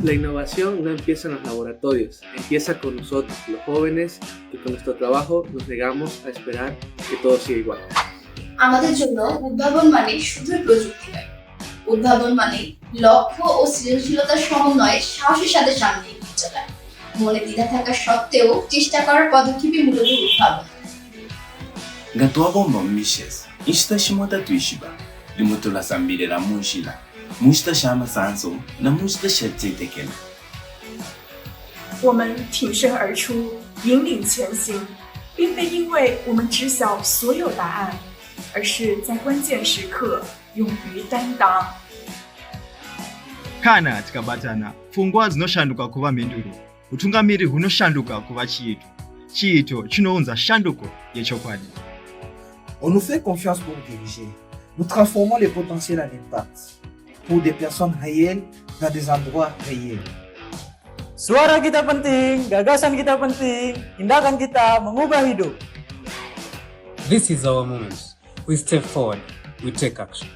La innovación no empieza en los laboratorios, empieza con nosotros, los jóvenes, que con nuestro trabajo nos negamos a esperar que todo siga igual. আমাদের জন্য উদ্ভাবন মানে শুধু প্রযুক্তি নয়, উদ্ভাবন মানে লক্ষ্য ও সৃজনশীলতার সমন্বয়ে সাহসের সাথে সামনে এগিয়ে চলা। মনে দ্বিধা থাকা সত্ত্বেও চেষ্টা করার পদক্ষেপই মূলত উদ্ভাবন। Ngatuwa mishes, ishta shimota tuishiba, limuto la sambire la munshila, mushta shama sanso, na mushta shetze tekela. 我们挺身而出，引领前行，并非因为我们知晓所有答案，而是在关键时刻勇于担当。Kana tikabatana pfungwa dzinoshanduka kuva mhinduro, utungamiri hunoshanduka kuva chiito, chiito chinounza shanduko yechokwadi. On nous fait confiance pour diriger. Nous transformons les potentiels en impact pour des personnes réelles dans des endroits réels. Suara kita penting, gagasan kita penting, tindakan kita mengubah hidup. This is our moment. We step forward, we take action.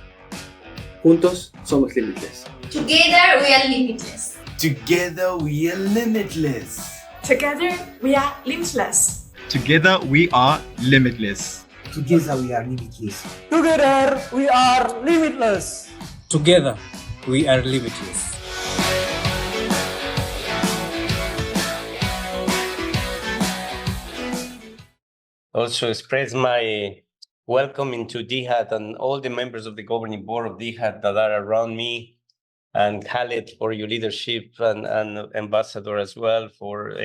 Juntos somos Limitless. Together we are limitless. Together we are limitless. Together we are limitless. Together we are limitless. Together we are limitless. Together we are limitless. Together, we are limitless. Also express my welcome into DHAT and all the members of the governing board of DHAT that are around me, and Khaled for your leadership, and Ambassador as well for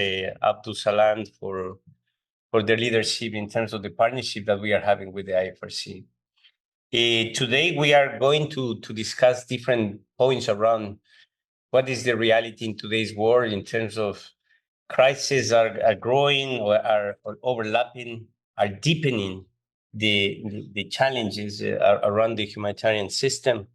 Abdul Salam for their leadership in terms of the partnership that we are having with the IFRC. Today, we are going to discuss different points around what is the reality in today's world in terms of crises are growing or are overlapping, are deepening the challenges around the humanitarian system.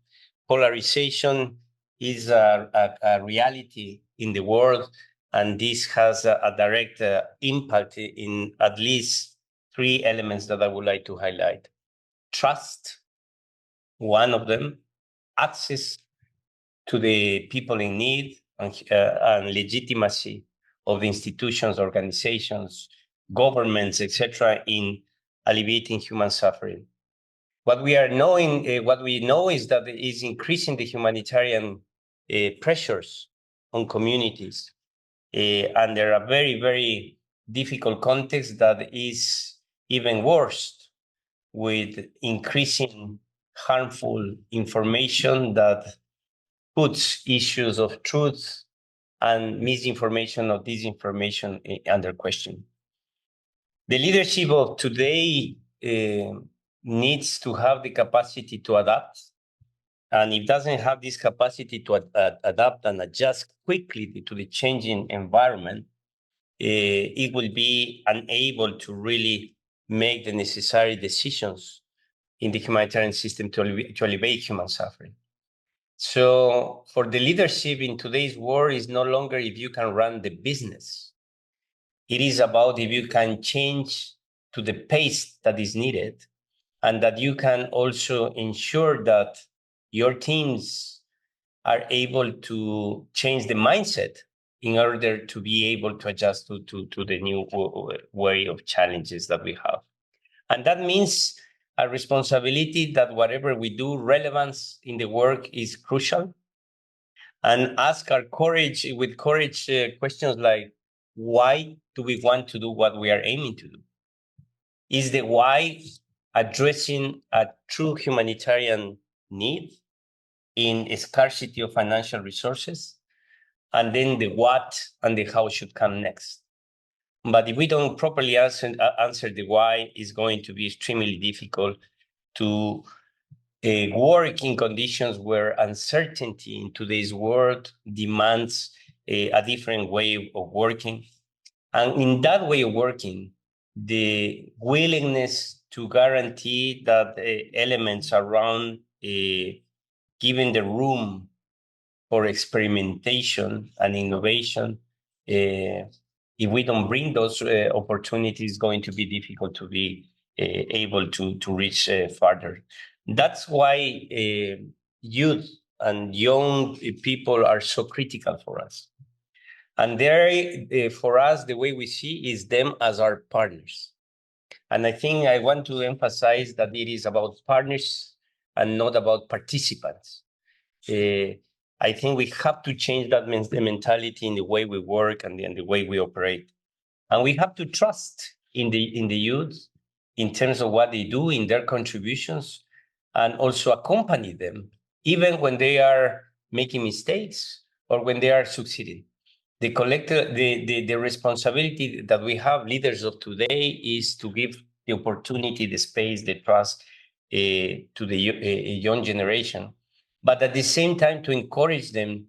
Polarization is a reality in the world, and this has a direct impact in at least three elements that I would like to highlight. Trust, one of them, access to the people in need, and legitimacy of the institutions, organizations, governments, etc., in alleviating human suffering. What we know is that it is increasing the humanitarian pressures on communities under a very, very difficult context that is even worse, with increasing harmful information that puts issues of truth and misinformation or disinformation under question. The leadership of today needs to have the capacity to adapt. And if it doesn't have this capacity to adapt and adjust quickly to the changing environment, it will be unable to really make the necessary decisions in the humanitarian system to alleviate human suffering. So for the leadership in today's world is no longer if you can run the business. It is about if you can change to the pace that is needed, and that you can also ensure that your teams are able to change the mindset in order to be able to adjust to the new way of challenges that we have. And that means a responsibility that whatever we do, relevance in the work is crucial. And ask with courage questions like, why do we want to do what we are aiming to do? Is the why addressing a true humanitarian need in a scarcity of financial resources? And then the what and the how should come next. But if we don't properly answer the why, it's going to be extremely difficult to work in conditions where uncertainty in today's world demands a different way of working. And in that way of working, the willingness to guarantee that elements around giving the room for experimentation and innovation, if we don't bring those opportunities, it's going to be difficult to be able to reach farther. That's why youth and young people are so critical for us. And there, for us, the way we see is them as our partners. And I think I want to emphasize that it is about partners and not about participants. I think we have to change that mentality in the way we work and the way we operate. And we have to trust in the youth in terms of what they do, in their contributions, and also accompany them, even when they are making mistakes or when they are succeeding. The collective, the responsibility that we have, leaders of today, is to give the opportunity, the space, the trust to the young generation, but at the same time to encourage them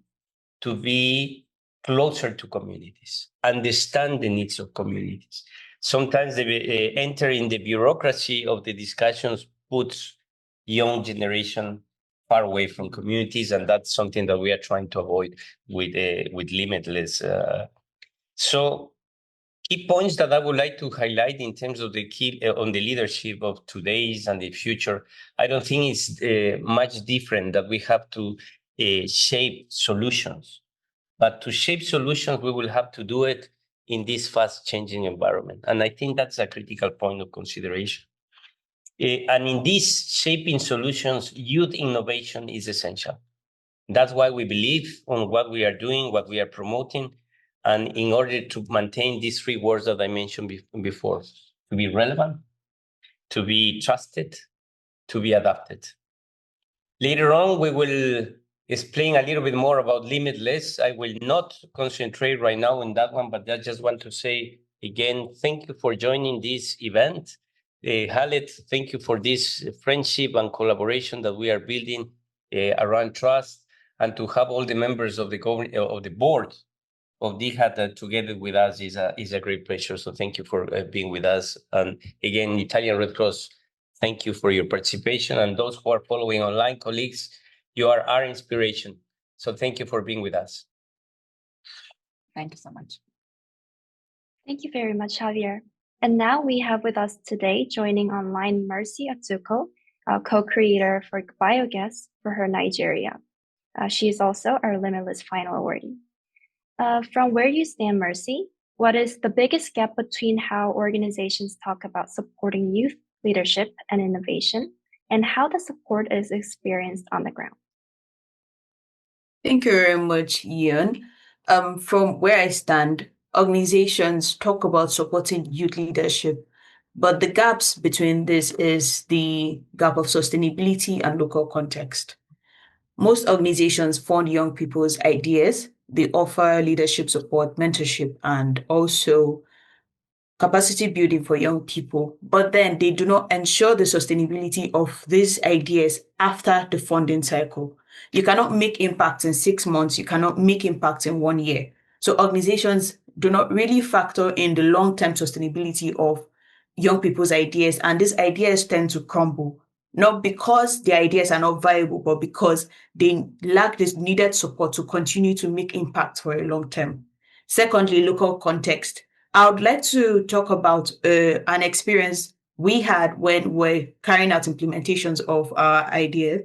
to be closer to communities, understand the needs of communities. Sometimes they enter in the bureaucracy of the discussions, puts young generation far away from communities, and that's something that we are trying to avoid with Limitless. So key points that I would like to highlight in terms of the key on the leadership of today's and the future, I don't think it's much different that we have to shape solutions. But to shape solutions, we will have to do it in this fast-changing environment. And I think that's a critical point of consideration. And in this shaping solutions, youth innovation is essential. That's why we believe on what we are doing, what we are promoting, and in order to maintain these three words that I mentioned before, to be relevant, to be trusted, to be adapted. Later on, we will explain a little bit more about Limitless. I will not concentrate right now on that one, but I just want to say again, thank you for joining this event. Khaled, thank you for this friendship and collaboration that we are building around trust, and to have all the members of the board of DHAT together with us is a great pleasure. So thank you for being with us. And again, Italian Red Cross, thank you for your participation. And those who are following online, colleagues, you are our inspiration. So thank you for being with us. Thank you so much. Thank you very much, Javier. And now we have with us today, joining online, Mercy Atsuko, co-creator for Biogas for her Nigeria. She is also our Limitless Final Awardee. From where you stand, Mercy, what is the biggest gap between how organizations talk about supporting youth leadership and innovation, and how the support is experienced on the ground? Thank you very much, Ian. From where I stand, organizations talk about supporting youth leadership, but the gaps between this is the gap of sustainability and local context. Most organizations fund young people's ideas. They offer leadership support, mentorship, and also capacity building for young people, but then they do not ensure the sustainability of these ideas after the funding cycle. You cannot make impact in 6 months. You cannot make impact in 1 year. So organizations do not really factor in the long-term sustainability of young people's ideas, and these ideas tend to crumble, not because the ideas are not viable, but because they lack this needed support to continue to make impact for a long term. Secondly, local context. I would like to talk about an experience we had when we're carrying out implementations of our idea.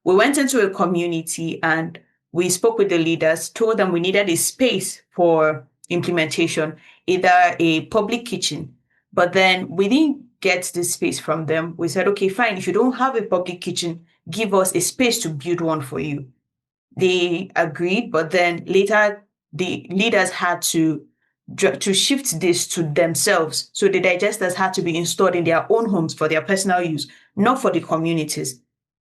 We went into a community and we spoke with the leaders, told them we needed a space for implementation, either a public kitchen. But then we didn't get this space from them. We said, okay, fine. If you don't have a public kitchen, give us a space to build one for you. They agreed, but then later the leaders had to shift this to themselves. So the digesters had to be installed in their own homes for their personal use, not for the communities.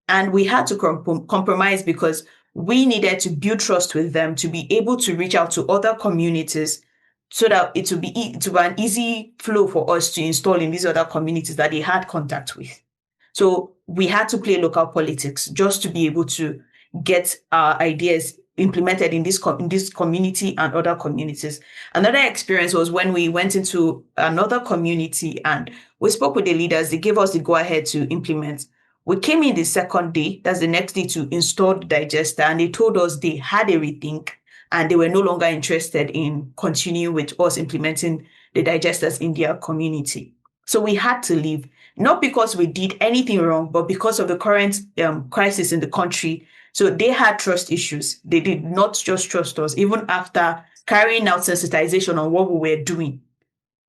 And we had to compromise because we needed to build trust with them to be able to reach out to other communities so that it would be an easy flow for us to install in these other communities that they had contact with. So we had to play local politics just to be able to get our ideas implemented in this community and other communities. Another experience was when we went into another community and we spoke with the leaders. They gave us the go-ahead to implement. We came in the second day, that's the next day, to install the digester, and they told us they had a rethink and they were no longer interested in continuing with us implementing the digesters in their community. So we had to leave. not because we did anything wrong, but because of the current crisis in the country. So they had trust issues. They did not just trust us, even after carrying out sensitization on what we were doing.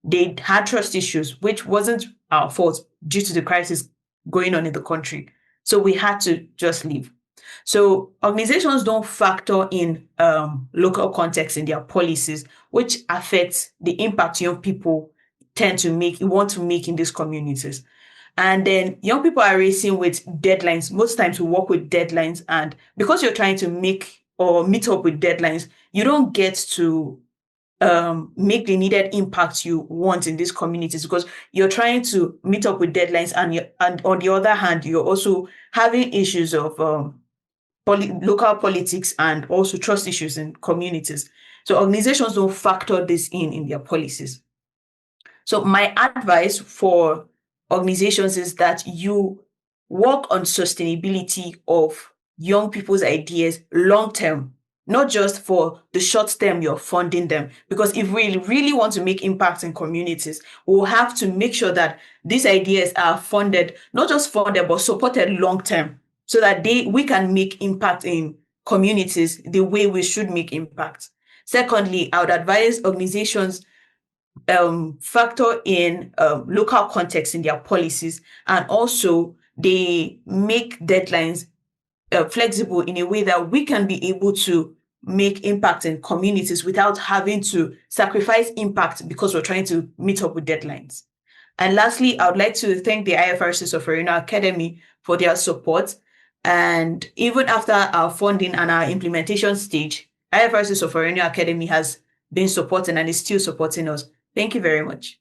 They had trust issues, which wasn't our fault due to the crisis going on in the country. So we had to just leave. So organizations don't factor in local context in their policies, which affects the impact young people want to make in these communities. And then young people are racing with deadlines. Most times we work with deadlines, and because you're trying to make or meet up with deadlines, you don't get to make the needed impact you want in these communities, because you're trying to meet up with deadlines, and on the other hand, you're also having issues of local politics and also trust issues in communities. So organizations don't factor this in their policies. So my advice for organizations is that you work on sustainability of young people's ideas long term, not just for the short term you're funding them. Because if we really want to make impact in communities, we'll have to make sure that these ideas are funded, not just funded, but supported long term, so that we can make impact in communities the way we should make impact. Secondly, I would advise organizations factor in local context in their policies, and also they make deadlines flexible in a way that we can be able to make impact in communities without having to sacrifice impact because we're trying to meet up with deadlines. And lastly, I would like to thank the IFRC Solferino Academy for their support. And even after our funding and our implementation stage, IFRC Solferino Academy has been supporting and is still supporting us. Thank you very much.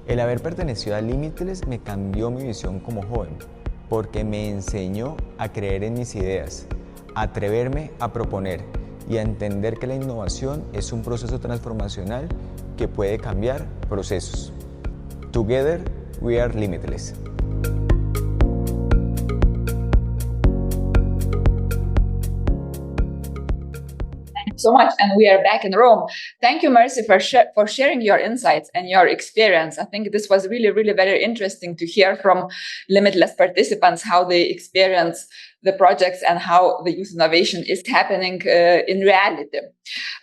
El haber pertenecido a Limitless me cambió mi visión como joven, porque me enseñó a creer en mis ideas, a atreverme a proponer y a entender que la innovación es un proceso transformacional que puede cambiar procesos. Together, we are limitless. So much, and we are back in Rome. Thank you, Mercy, for sharing your insights and your experience. I think this was really, really very interesting to hear from Limitless participants how they experience the projects and how the youth innovation is happening in reality.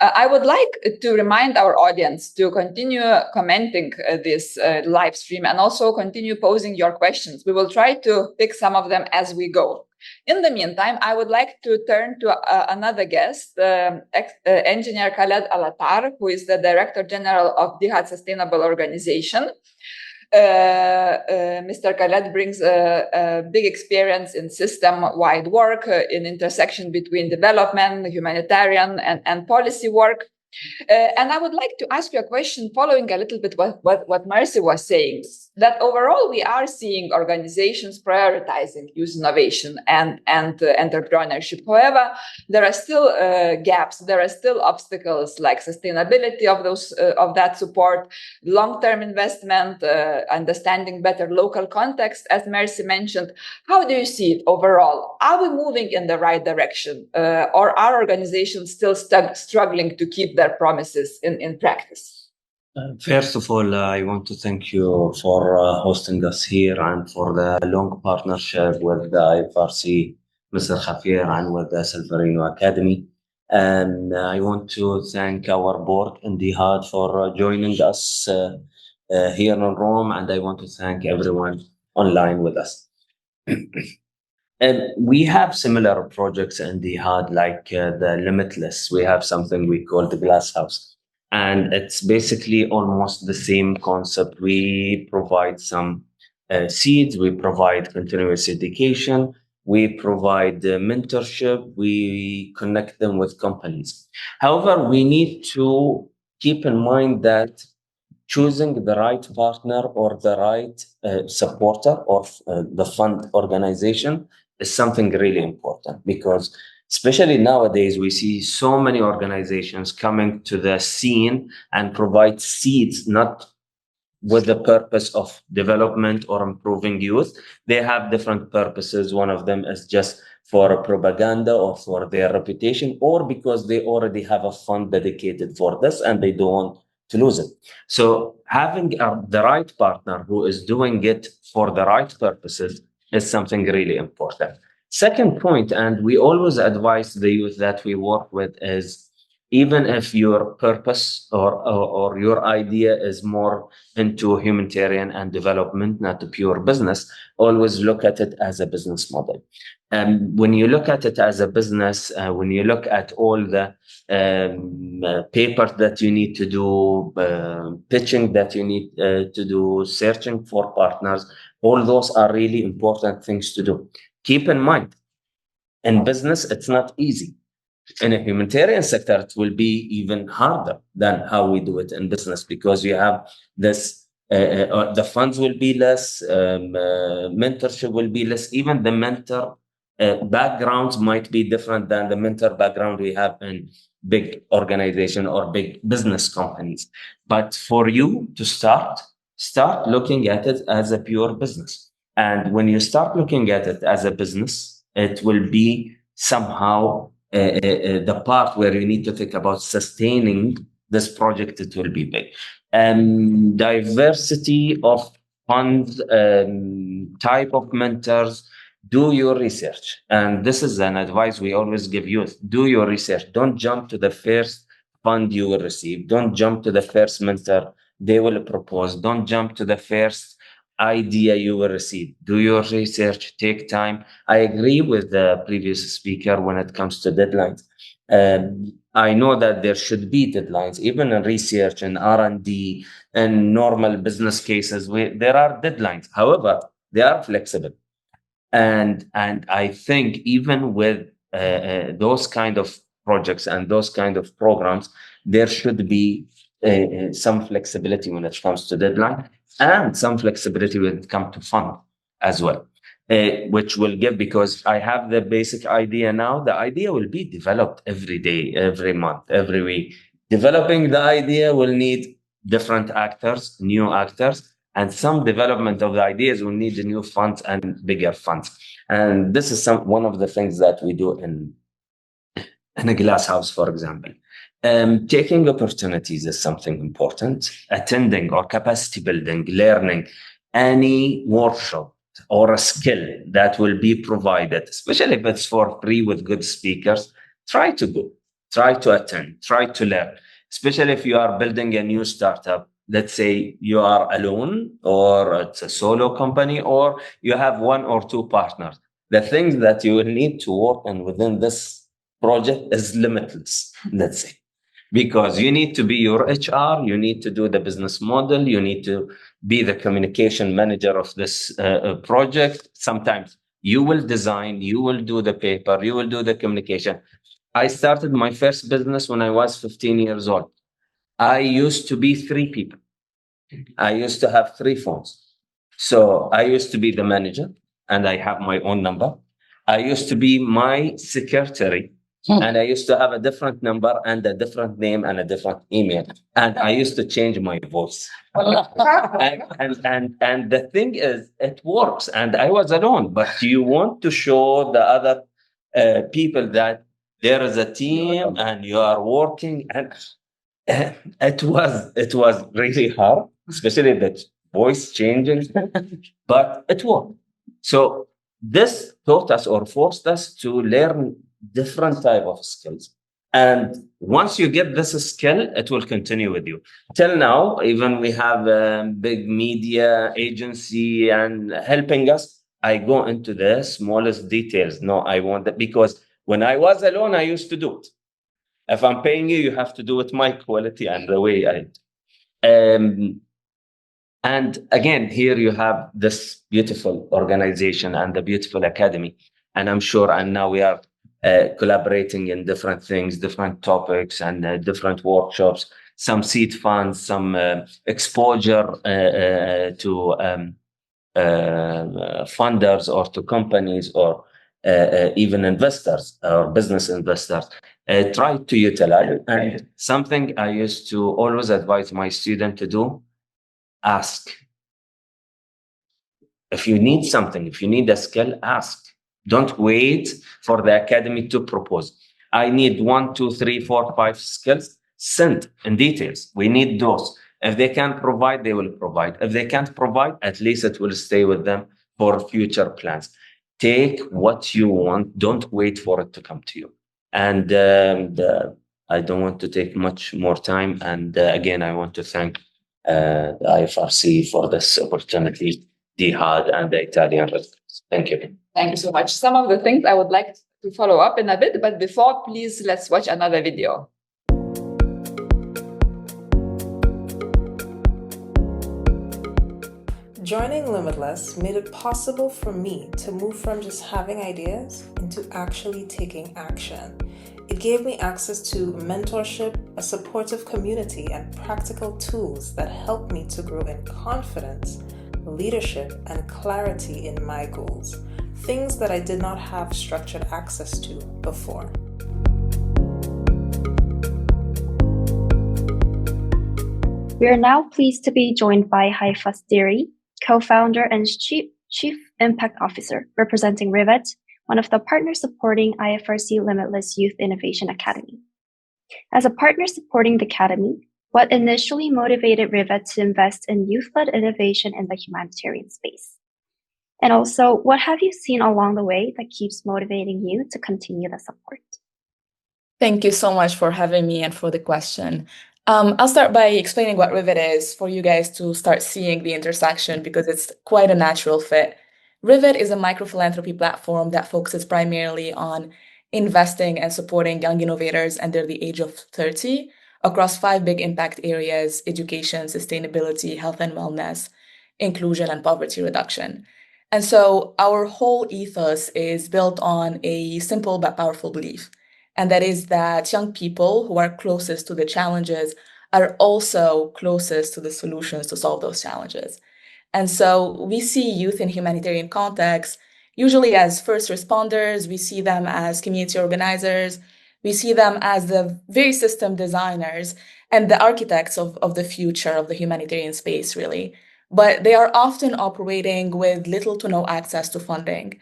I would like to remind our audience to continue commenting this live stream and also continue posing your questions. We will try to pick some of them as we go. In the meantime, I would like to turn to another guest, Engineer Khaled Alatar, who is the Director General of DIHAD Sustainable Organization. Mr. Khaled brings a big experience in system-wide work, in intersection between development, humanitarian, and policy work. And I would like to ask you a question following a little bit what Mercy was saying, that overall we are seeing organizations prioritizing youth innovation and entrepreneurship. However, there are still gaps, there are still obstacles like sustainability of that support, long-term investment, understanding better local context, as Mercy mentioned. How do you see it overall? Are we moving in the right direction, or are organizations still struggling to keep their promises in practice? First of all, I want to thank you for hosting us here and for the long partnership with the IFRC, Mr. Khafir, and with the Solferino Academy. And I want to thank our board in DIHAD for joining us here in Rome, and I want to thank everyone online with us. And we have similar projects in DIHAD, like the Limitless. We have something we call the Glass House. And it's basically almost the same concept. We provide some seeds, we provide continuous education, we provide mentorship, we connect them with companies. However, we need to keep in mind that choosing the right partner or the right supporter of the fund organization is something really important, because especially nowadays, we see so many organizations coming to the scene and provide seeds, not with the purpose of development or improving youth. They have different purposes. One of them is just for propaganda or for their reputation, or because they already have a fund dedicated for this and they don't want to lose it. So having the right partner who is doing it for the right purposes is something really important. Second point, and we always advise the youth that we work with, is even if your purpose or your idea is more into humanitarian and development, not a pure business, always look at it as a business model. And when you look at it as a business, when you look at all the papers that you need to do, pitching that you need to do, searching for partners, all those are really important things to do. Keep in mind, in business, it's not easy. In a humanitarian sector, it will be even harder than how we do it in business, because you have this, the funds will be less, mentorship will be less, even the mentor backgrounds might be different than the mentor background we have in big organization or big business companies. But for you to start looking at it as a pure business. And when you start looking at it as a business, it will be somehow the part where you need to think about sustaining this project. It will be big. Diversity of funds, type of mentors. Do your research. And this is an advice we always give youth. Do your research. Don't jump to the first fund you will receive. Don't jump to the first mentor they will propose. Don't jump to the first idea you will receive. Do your research, take time. I agree with the previous speaker when it comes to deadlines. I know that there should be deadlines, even in research and R&D and normal business cases, there are deadlines. However, they are flexible. And I think even with those kind of projects and those kind of programs, there should be some flexibility when it comes to deadline, and some flexibility when it comes to fund as well, which will give, because I have the basic idea now. The idea will be developed every day, every month, every week. Developing the idea will need different actors, new actors, and some development of the ideas will need new funds and bigger funds. And this is one of the things that we do in a glass house, for example. Taking opportunities is something important. Attending or capacity building, learning any workshop or a skill that will be provided, especially if it's for free with good speakers, try to go, try to attend, try to learn, especially if you are building a new startup. Let's say you are alone, or it's a solo company, or you have one or two partners. The things that you will need to work on within this project is limitless, let's say, because you need to be your HR, you need to do the business model, you need to be the communication manager of this project. Sometimes you will design, you will do the paper, you will do the communication. I started my first business when I was 15 years old. I used to be 3 people. I used to have 3 phones. So I used to be the manager, and I have my own number. I used to be my secretary, and I used to have a different number and a different name and a different email. And I used to change my voice. and the thing is, it works. And I was alone, but you want to show the other people that there is a team and you are working. And it was really hard, especially the voice changing, but it worked. So this taught us or forced us to learn different type of skills. And once you get this skill, it will continue with you. Till now, even we have a big media agency and helping us, I go into the smallest details. No, I want that, because when I was alone, I used to do it. If I'm paying you, you have to do it my quality and the way I. And again, here you have this beautiful organization and the beautiful academy. And I'm sure, and now we are collaborating in different things, different topics, and different workshops, some seed funds, some exposure to funders or to companies, or even investors or business investors. Try to utilize it. And something I used to always advise my student to do, ask. If you need something, if you need a skill, ask. Don't wait for the academy to propose. I need 1, 2, 3, 4, 5 skills. Send in details. We need those. If they can provide, they will provide. If they can't provide, at least it will stay with them for future plans. Take what you want. Don't wait for it to come to you. And I don't want to take much more time. And again, I want to thank the IFRC for this opportunity, Dihad and the Italian Red Cross. Thank you. Thank you so much. Some of the things I would like to follow up in a bit, but before, please, let's watch another video. Joining Limitless made it possible for me to move from just having ideas into actually taking action. It gave me access to mentorship, a supportive community, and practical tools that helped me to grow in confidence, leadership, and clarity in my goals, things that I did not have structured access to before. We are now pleased to be joined by Haifa Stiri, co-founder and chief impact officer representing Rivet, one of the partners supporting IFRC Limitless Youth Innovation Academy. As a partner supporting the Academy, what initially motivated Rivet to invest in youth-led innovation in the humanitarian space? And also, what have you seen along the way that keeps motivating you to continue the support? Thank you so much for having me and for the question. I'll start by explaining what Rivet is for you guys to start seeing the intersection because it's quite a natural fit. Rivet is a microphilanthropy platform that focuses primarily on investing and supporting young innovators under the age of 30 across 5 big impact areas: education, sustainability, health and wellness, inclusion, and poverty reduction. And so our whole ethos is built on a simple but powerful belief. And that is that young people who are closest to the challenges are also closest to the solutions to solve those challenges. And so we see youth in humanitarian contexts usually as first responders. We see them as community organizers. We see them as the very system designers and the architects of the future of the humanitarian space, really. But they are often operating with little to no access to funding.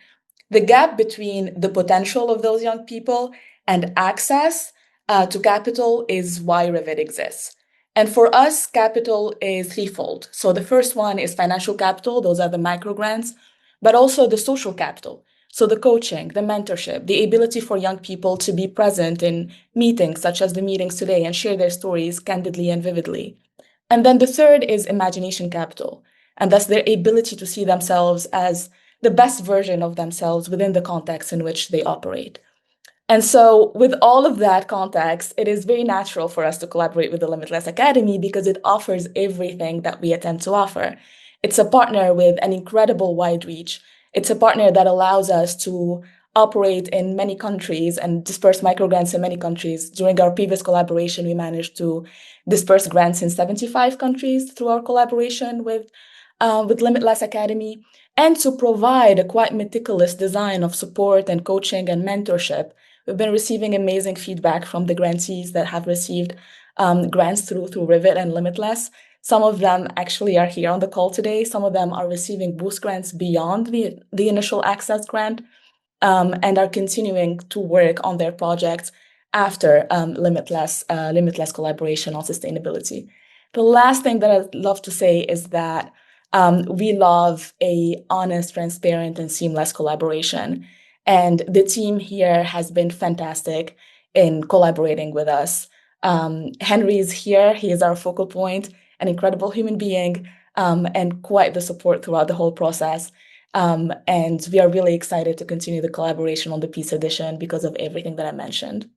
The gap between the potential of those young people and access to capital is why Rivet exists. And for us, capital is threefold. So the first one is financial capital. Those are the micro grants, but also the social capital. So the coaching, the mentorship, the ability for young people to be present in meetings such as the meetings today and share their stories candidly and vividly. And then the third is imagination capital, and that's their ability to see themselves as the best version of themselves within the context in which they operate. And so with all of that context, it is very natural for us to collaborate with the Limitless Academy because it offers everything that we attempt to offer. It's a partner with an incredible wide reach. It's a partner that allows us to operate in many countries and disperse microgrants in many countries. During our previous collaboration, we managed to disperse grants in 75 countries through our collaboration with Limitless Academy, and to provide a quite meticulous design of support and coaching and mentorship. We've been receiving amazing feedback from the grantees that have received grants through Rivet and Limitless. Some of them actually are here on the call today. Some of them are receiving boost grants beyond the initial access grant and are continuing to work on their projects after Limitless collaboration on sustainability. The last thing that I'd love to say is that we love a honest, transparent, and seamless collaboration. And the team here has been fantastic in collaborating with us. Henry is here. He is our focal point, an incredible human being, and quite the support throughout the whole process. And we are really excited to continue the collaboration on the Peace Edition because of everything that I mentioned.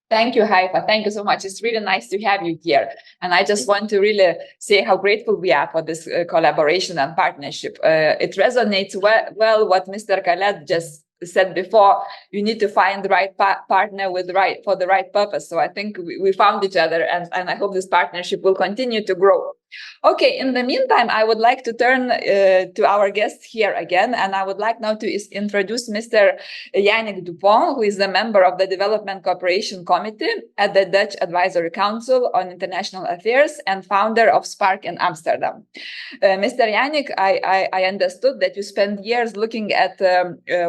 Thank you, Haifa. Thank you so much. It's really nice to have you here. And I just want to really say how grateful we are for this collaboration and partnership. It resonates well what Mr. Khaled just said before. You need to find the right partner for the right purpose. So I think we found each other, and I hope this partnership will continue to grow. Okay, in the meantime, I would like to turn to our guest here again, and I would like now to introduce Mr. Yannick Dupont, who is a member of the Development Cooperation Committee at the Dutch Advisory Council on International Affairs and founder of Spark in Amsterdam. Mr. Yannick, I understood that you spent years looking at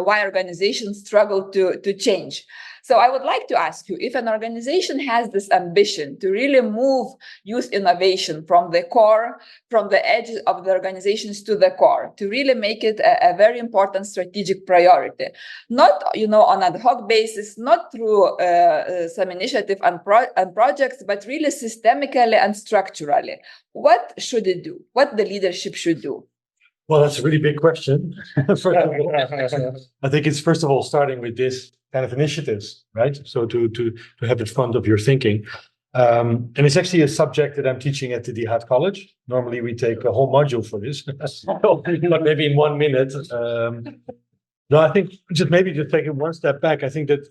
why organizations struggle to change. So I would like to ask you, if an organization has this ambition to really move youth innovation from the core, from the edges of the organizations to the core, to really make it a very important strategic priority, not on ad hoc basis, not through some initiative and projects, but really systemically and structurally, what should it do? What the leadership should do? Well, that's a really big question. First of all, I think it's first of all starting with this kind of initiatives, right? So to have it front of your thinking. And it's actually a subject that I'm teaching at the DHAT College. Normally we take a whole module for this, but maybe in 1 minute. No, I think just taking one step back, I think that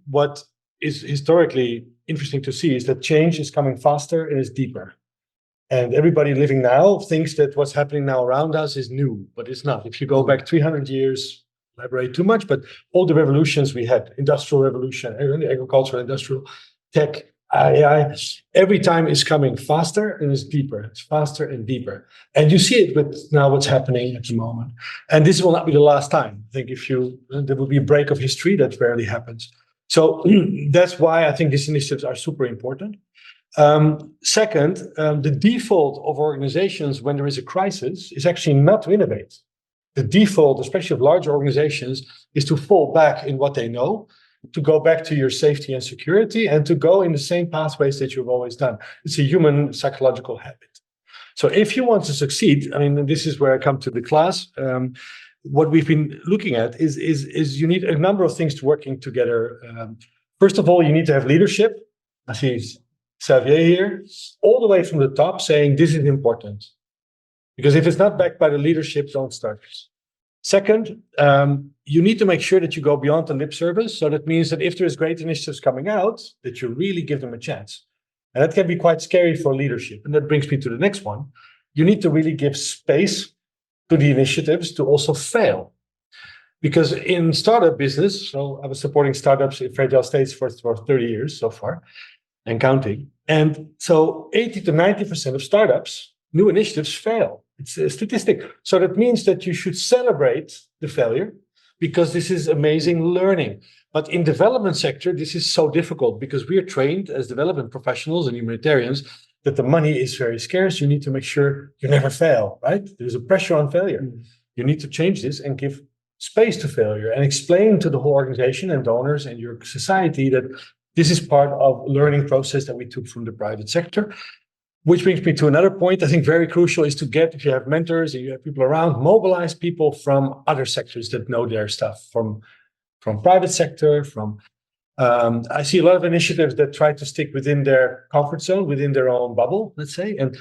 what is historically interesting to see is that change is coming faster and is deeper. And everybody living now thinks that what's happening now around us is new, but it's not. If you go back 300 years, elaborate too much, but all the revolutions we had, industrial revolution, agricultural, industrial, tech, AI, every time is coming faster and it's deeper. It's faster and deeper. And you see it with now what's happening at the moment. And this will not be the last time. I think there will be a break of history, that rarely happens. So that's why I think these initiatives are super important. Second, the default of organizations when there is a crisis is actually not to innovate. The default, especially of large organizations, is to fall back in what they know, to go back to your safety and security, and to go in the same pathways that you've always done. It's a human psychological habit. So if you want to succeed, I mean, this is where I come to the class. What we've been looking at is you need a number of things working together. First of all, you need to have leadership. I see Xavier here, all the way from the top saying this is important. Because if it's not backed by the leadership, don't start. Second, you need to make sure that you go beyond the lip service. So that means that if there's great initiatives coming out, that you really give them a chance. And that can be quite scary for leadership. And that brings me to the next one. You need to really give space to the initiatives to also fail. Because in startup business, so I was supporting startups in fragile states for 30 years so far, and counting. And so 80 to 90% of startups, new initiatives fail. It's a statistic. So that means that you should celebrate the failure because this is amazing learning. But in development sector, this is so difficult because we are trained as development professionals and humanitarians that the money is very scarce. You need to make sure you never fail, right? There's a pressure on failure. You need to change this and give space to failure and explain to the whole organization and donors and your society that this is part of a learning process that we took from the private sector. Which brings me to another point I think very crucial is to get, if you have mentors and you have people around, mobilize people from other sectors that know their stuff, from private sector, I see a lot of initiatives that try to stick within their comfort zone, within their own bubble, let's say, and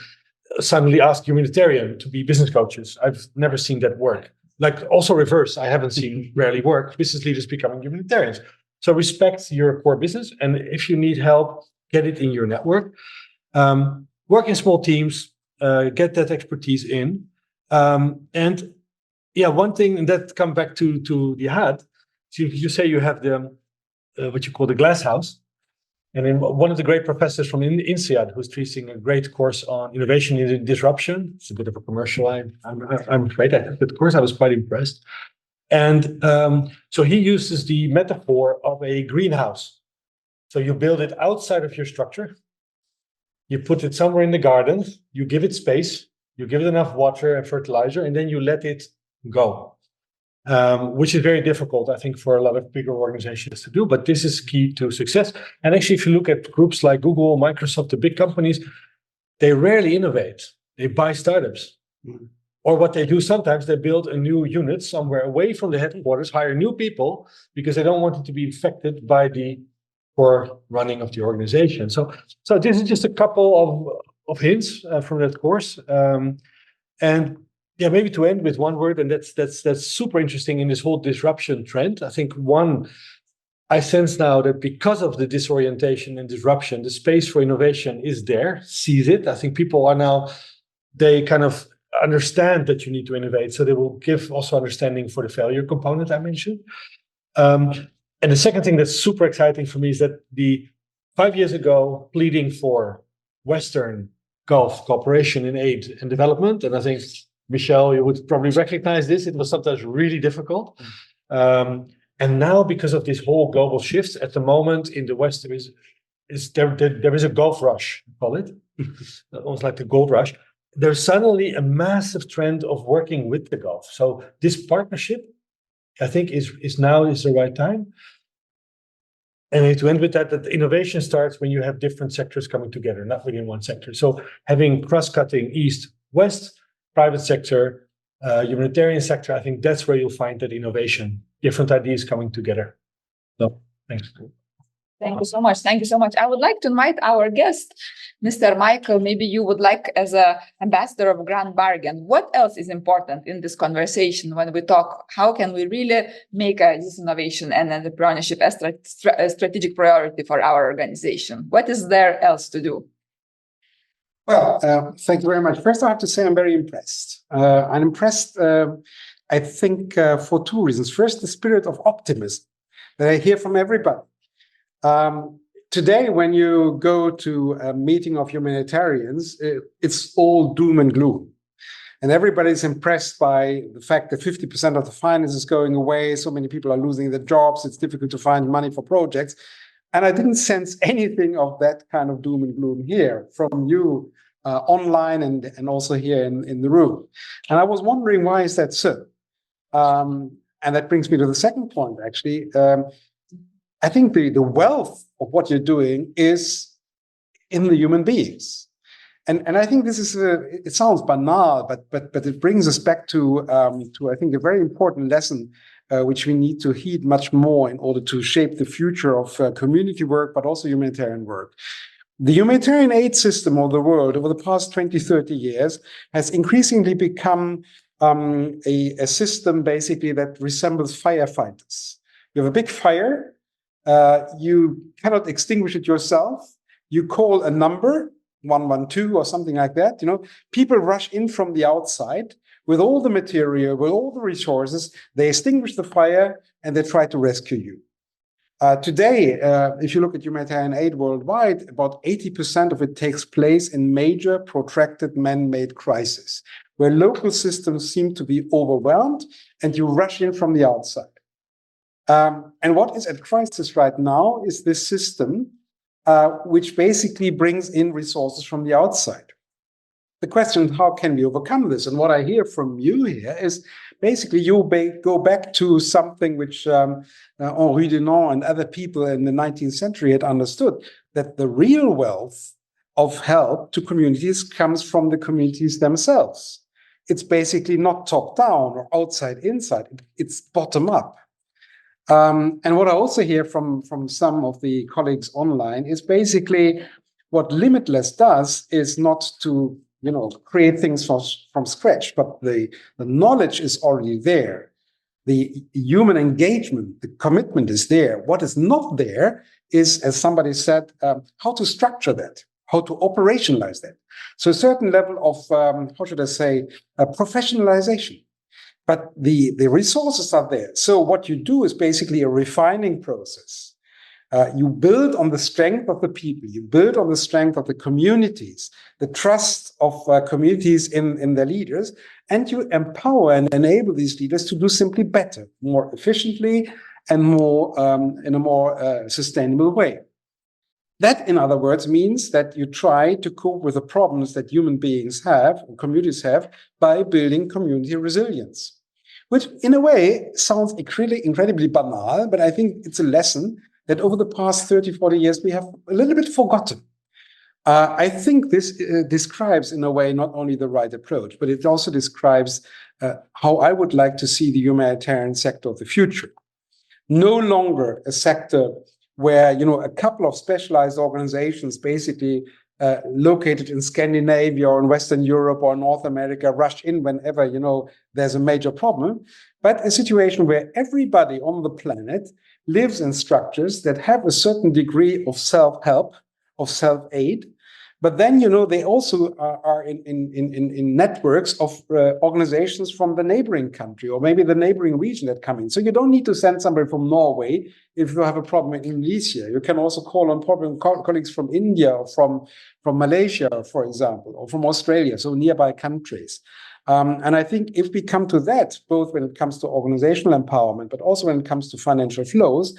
suddenly ask humanitarian to be business coaches. I've never seen that work. Like also reverse, I haven't seen rarely work, business leaders becoming humanitarians. So respect your core business, and if you need help, get it in your network. Work in small teams, get that expertise in. And yeah, one thing, and that come back to the HAT, so you say you have the, what you call the glass house. And then one of the great professors from INSEAD, who's teaching a great course on innovation and disruption. It's a bit of a commercial. I'm afraid I took that course. I was quite impressed. And so he uses the metaphor of a greenhouse. So you build it outside of your structure. You put it somewhere in the garden, you give it space, you give it enough water and fertilizer, and then you let it go, which is very difficult, I think, for a lot of bigger organizations to do, but this is key to success. And actually, if you look at groups like Google, Microsoft, the big companies, they rarely innovate. They buy startups. Or what they do sometimes, they build a new unit somewhere away from the headquarters, hire new people, because they don't want it to be infected by the for running of the organization. So this is just a couple of hints from that course. And yeah, maybe to end with one word, and that's super interesting in this whole disruption trend. I think I sense now that because of the disorientation and disruption, the space for innovation is there, sees it. I think people are now they kind of understand that you need to innovate. So they will give also understanding for the failure component I mentioned. And the second thing that's super exciting for me is that 5 years ago, pleading for Western Gulf cooperation in aid and development, and I think, Michelle, you would probably recognize this, it was sometimes really difficult. And now, because of this whole global shifts, at the moment in the West, there is a Gulf rush, call it, almost like the gold rush. There's suddenly a massive trend of working with the Gulf. So this partnership, I think, is now the right time. And to end with that innovation starts when you have different sectors coming together, not within one sector. So having cross-cutting east-west, private sector, humanitarian sector, I think that's where you'll find that innovation, different ideas coming together. So, thanks. Thank you so much. Thank you so much. I would like to invite our guest, Mr. Michael. Maybe you would like, as an ambassador of Grand Bargain, what else is important in this conversation when we talk? How can we really make this innovation and entrepreneurship a strategic priority for our organization? What is there else to do? Well, thank you very much. First, I have to say I'm very impressed. I'm impressed, I think, for two reasons. First, the spirit of optimism that I hear from everybody. Today, when you go to a meeting of humanitarians, it's all doom and gloom. And everybody's impressed by the fact that 50% of the finance is going away, so many people are losing their jobs, it's difficult to find money for projects. And I didn't sense anything of that kind of doom and gloom here from you online and also here in the room. And I was wondering, why is that so? And that brings me to the second point, actually. I think the wealth of what you're doing is in the human beings. And I think this is, it sounds banal, but it brings us back to I think, a very important lesson which we need to heed much more in order to shape the future of community work, but also humanitarian work. The humanitarian aid system of the world over the past 20, 30 years has increasingly become a system basically that resembles firefighters. You have a big fire, you cannot extinguish it yourself, you call a number, 112 or something like that, people rush in from the outside with all the material, with all the resources, they extinguish the fire and they try to rescue you. Today, if you look at humanitarian aid worldwide, about 80% of it takes place in major, protracted, man-made crises, where local systems seem to be overwhelmed and you rush in from the outside. And what is at crisis right now is this system, which basically brings in resources from the outside. The question is, how can we overcome this? And what I hear from you here is basically you go back to something which Henri Dunant and other people in the 19th century had understood, that the real wealth of help to communities comes from the communities themselves. It's basically not top-down or outside-inside, it's bottom-up. And what I also hear from some of the colleagues online is basically what Limitless does is not to create things from scratch, but the knowledge is already there. The human engagement, the commitment is there. What is not there is, as somebody said, how to structure that, how to operationalize that. So a certain level of, professionalization. But the resources are there. So what you do is basically a refining process. You build on the strength of the people. You build on the strength of the communities, the trust of communities in their leaders, and you empower and enable these leaders to do simply better, more efficiently, and more in a more sustainable way. That, in other words, means that you try to cope with the problems that human beings have, or communities have, by building community resilience. Which, in a way, sounds incredibly banal, but I think it's a lesson that over the past 30, 40 years, we have a little bit forgotten. I think this describes, in a way, not only the right approach, but it also describes how I would like to see the humanitarian sector of the future. No longer a sector where, a couple of specialized organizations basically located in Scandinavia or in Western Europe or North America rush in whenever, there's a major problem, but a situation where everybody on the planet lives in structures that have a certain degree of self-help, of self-aid, But then, they also are in networks of organizations from the neighboring country or maybe the neighboring region that come in. So you don't need to send somebody from Norway if you have a problem in Indonesia. You can also call on colleagues from India or from Malaysia, for example, or from Australia, so nearby countries. And I think if we come to that, both when it comes to organizational empowerment, but also when it comes to financial flows,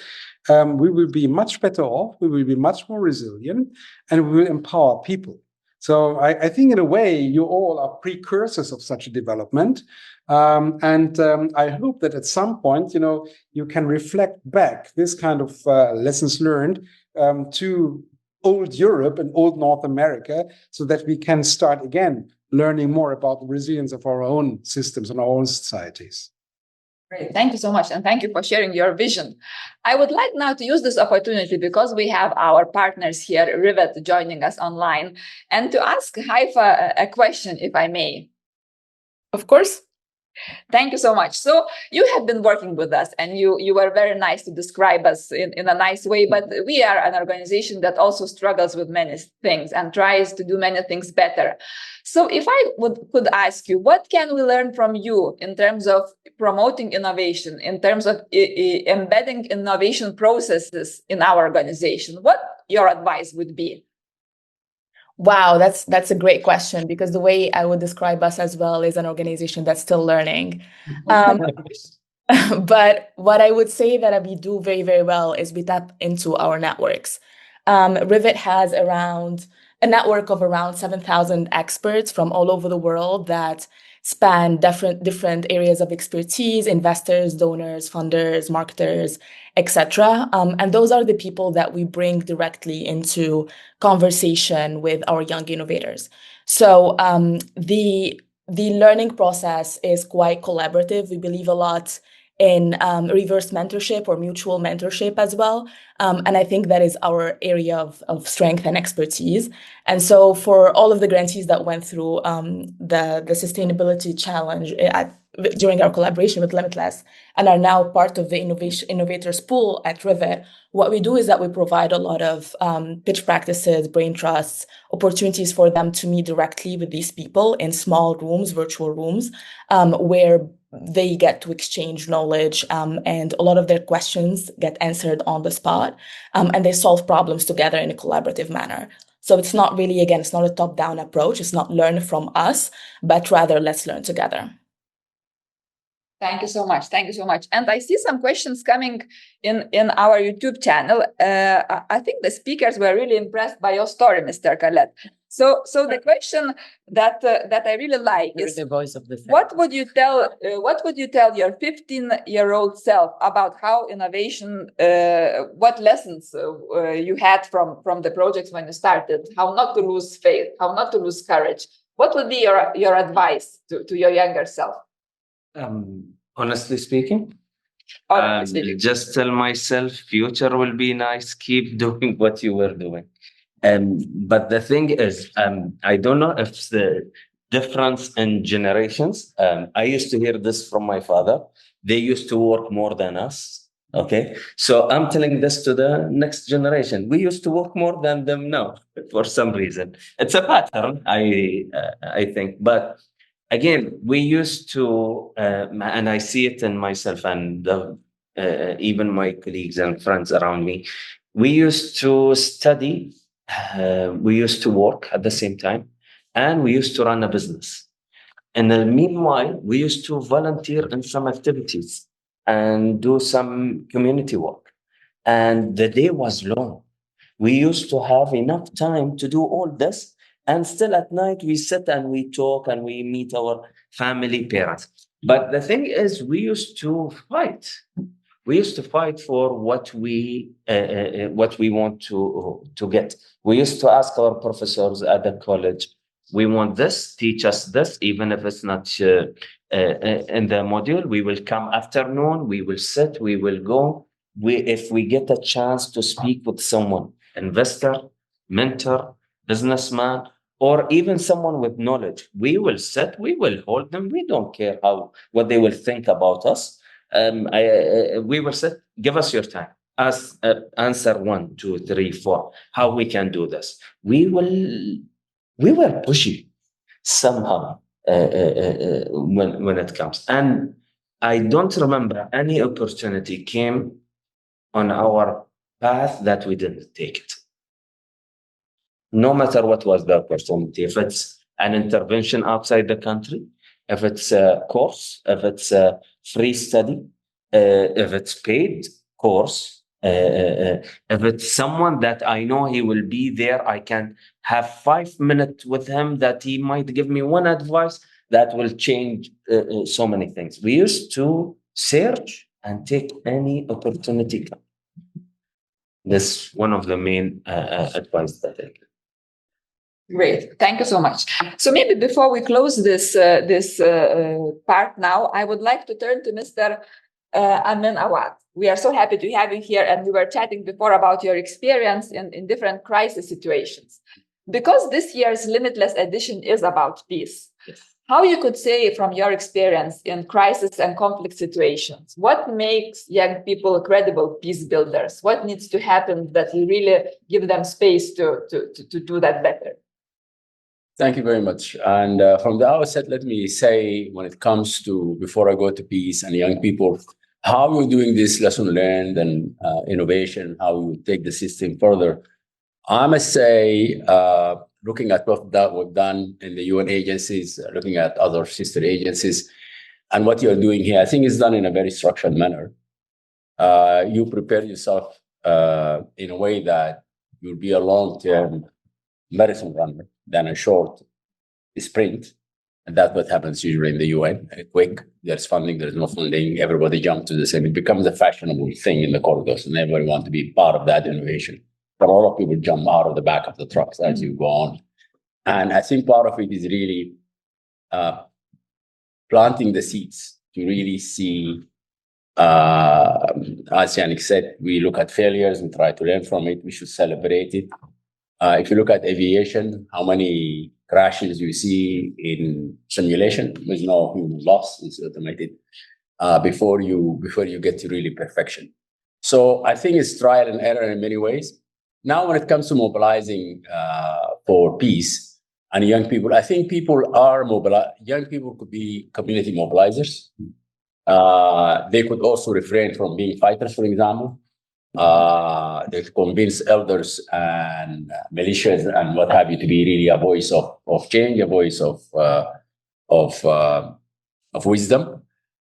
we will be much better off, we will be much more resilient, and we will empower people. So I think in a way, you all are precursors of such a development. And I hope that at some point, you can reflect back this kind of lessons learned to old Europe and old North America so that we can start again learning more about the resilience of our own systems and our own societies. Great. Thank you so much. And thank you for sharing your vision. I would like now to use this opportunity because we have our partners here, Rivet, joining us online, and to ask Haifa a question, if I may. Of course. Thank you so much. So you have been working with us and you were very nice to describe us in a nice way, but we are an organization that also struggles with many things and tries to do many things better. So if I could ask you, what can we learn from you in terms of promoting innovation, in terms of embedding innovation processes in our organization? What your advice would be? Wow, that's a great question, because the way I would describe us as well is an organization that's still learning. But what I would say that we do very, very well is we tap into our networks. Rivet has a network of around 7,000 experts from all over the world that span different areas of expertise: investors, donors, funders, marketers, etc. And those are the people that we bring directly into conversation with our young innovators. So the learning process is quite collaborative. We believe a lot in reverse mentorship or mutual mentorship as well. And I think that is our area of strength and expertise. And so for all of the grantees that went through the sustainability challenge during our collaboration with Limitless and are now part of the innovators pool at Rivet, what we do is that we provide a lot of pitch practices, brain trusts, opportunities for them to meet directly with these people in small rooms, virtual rooms, where they get to exchange knowledge, and a lot of their questions get answered on the spot, and they solve problems together in a collaborative manner. So it's not really, again, it's not a top-down approach. It's not learn from us, but rather let's learn together. Thank you so much. Thank you so much. And I see some questions coming in our YouTube channel. I think the speakers were really impressed by your story, Mr. Khaled. So the question that I really like is the voice of the what would you tell your 15-year-old self about how innovation, what lessons you had from the projects when you started, how not to lose faith, how not to lose courage? What would be your advice to your younger self? Honestly speaking, just tell myself future will be nice, keep doing what you were doing. But the thing is, I don't know if it's the difference in generations. I used to hear this from my father. They used to work more than us. Okay, so I'm telling this to the next generation. We used to work more than them now for some reason. It's a pattern, I think. But again, we used to, and I see it in myself and even my colleagues and friends around me. We used to study. We used to work at the same time, and we used to run a business. In the meanwhile, we used to volunteer in some activities and do some community work. And the day was long. We used to have enough time to do all this. And still at night, we sit and we talk and we meet our family, parents. But the thing is, we used to fight. We used to fight for what we want to get. We used to ask our professors at the college, we want this, teach us this, even if it's not in the module. We will come afternoon, we will sit, we will go. If we get a chance to speak with someone, investor, mentor, businessman, or even someone with knowledge, we will sit, we will hold them. We don't care what they will think about us. We will sit, give us your time. us answer 1, 2, 3, 4, how we can do this. We were pushing somehow when it comes. And I don't remember any opportunity came on our path that we didn't take it. No matter what was the opportunity, if it's an intervention outside the country, if it's a course, if it's a free study, if it's paid course, if it's someone that I know he will be there, I can have 5 minutes with him that he might give me one advice that will change so many things. We used to search and take any opportunity. That's one of the main advice that I give. Great, thank you so much. So maybe before we close this part now, I would like to turn to Mr. Amin Awad. We are so happy to have you here, and we were chatting before about your experience in different crisis situations. Because this year's Limitless edition is about peace, how you could say from your experience in crisis and conflict situations, what makes young people credible peace builders? What needs to happen that you really give them space to do that better? Thank you very much. And from the outset, let me say, when it comes to, before I go to peace and young people, how you're doing this lesson learned and innovation, how you take the system further. I must say, looking at what we've done in the UN agencies, looking at other sister agencies, and what you're doing here, I think it's done in a very structured manner. You prepare yourself in a way that you'll be a long-term marathon runner than a short sprint. And that's what happens usually in the UN. Quick, there's funding, there's no funding, everybody jumps to the same. It becomes a fashionable thing in the corridors, and everybody wants to be part of that innovation. But a lot of people jump out of the back of the trucks as you go on. And I think part of it is really planting the seeds to really see, as Yannick said, we look at failures and try to learn from it. We should celebrate it. If you look at aviation, how many crashes you see in simulation with no human loss, it's automated, before you get to really perfection. So I think it's trial and error in many ways. Now, when it comes to mobilizing for peace and young people, I think people are mobilized. Young people could be community mobilizers. They could also refrain from being fighters, for example. They convince elders and militias and what have you to be really a voice of change, a voice of wisdom.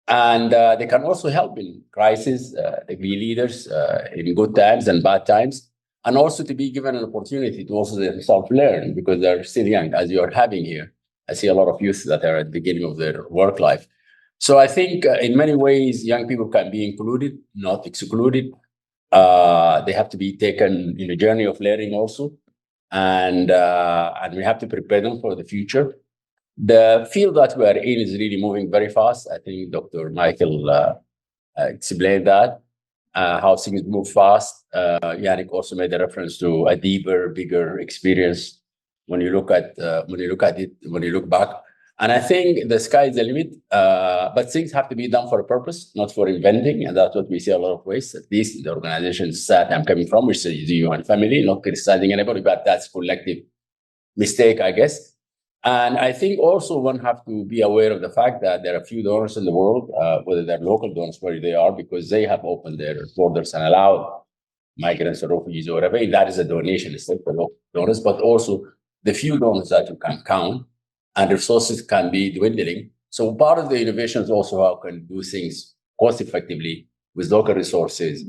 And they can also help in crisis. They be leaders in good times and bad times, and also to be given an opportunity to also themselves learn because they're still young, as you are having here. I see a lot of youth that are at the beginning of their work life. So I think in many ways, young people can be included, not excluded. They have to be taken in a journey of learning also. And we have to prepare them for the future. The field that we are in is really moving very fast. I think Dr. Michael explained that, how things move fast. Yannick also made a reference to a deeper, bigger experience when you look at it, when you look back. And I think the sky is the limit, but things have to be done for a purpose, not for inventing. And that's what we see a lot of ways, at least the organizations that I'm coming from, which is the UN family, not criticizing anybody, but that's collective mistake, I guess. And I think also one have to be aware of the fact that there are a few donors in the world, whether they're local donors, where they are, because they have opened their borders and allowed migrants or refugees or whatever. That is a donation, it's still for local donors, but also the few donors that you can count, and resources can be dwindling. So part of the innovation is also how can do things cost effectively with local resources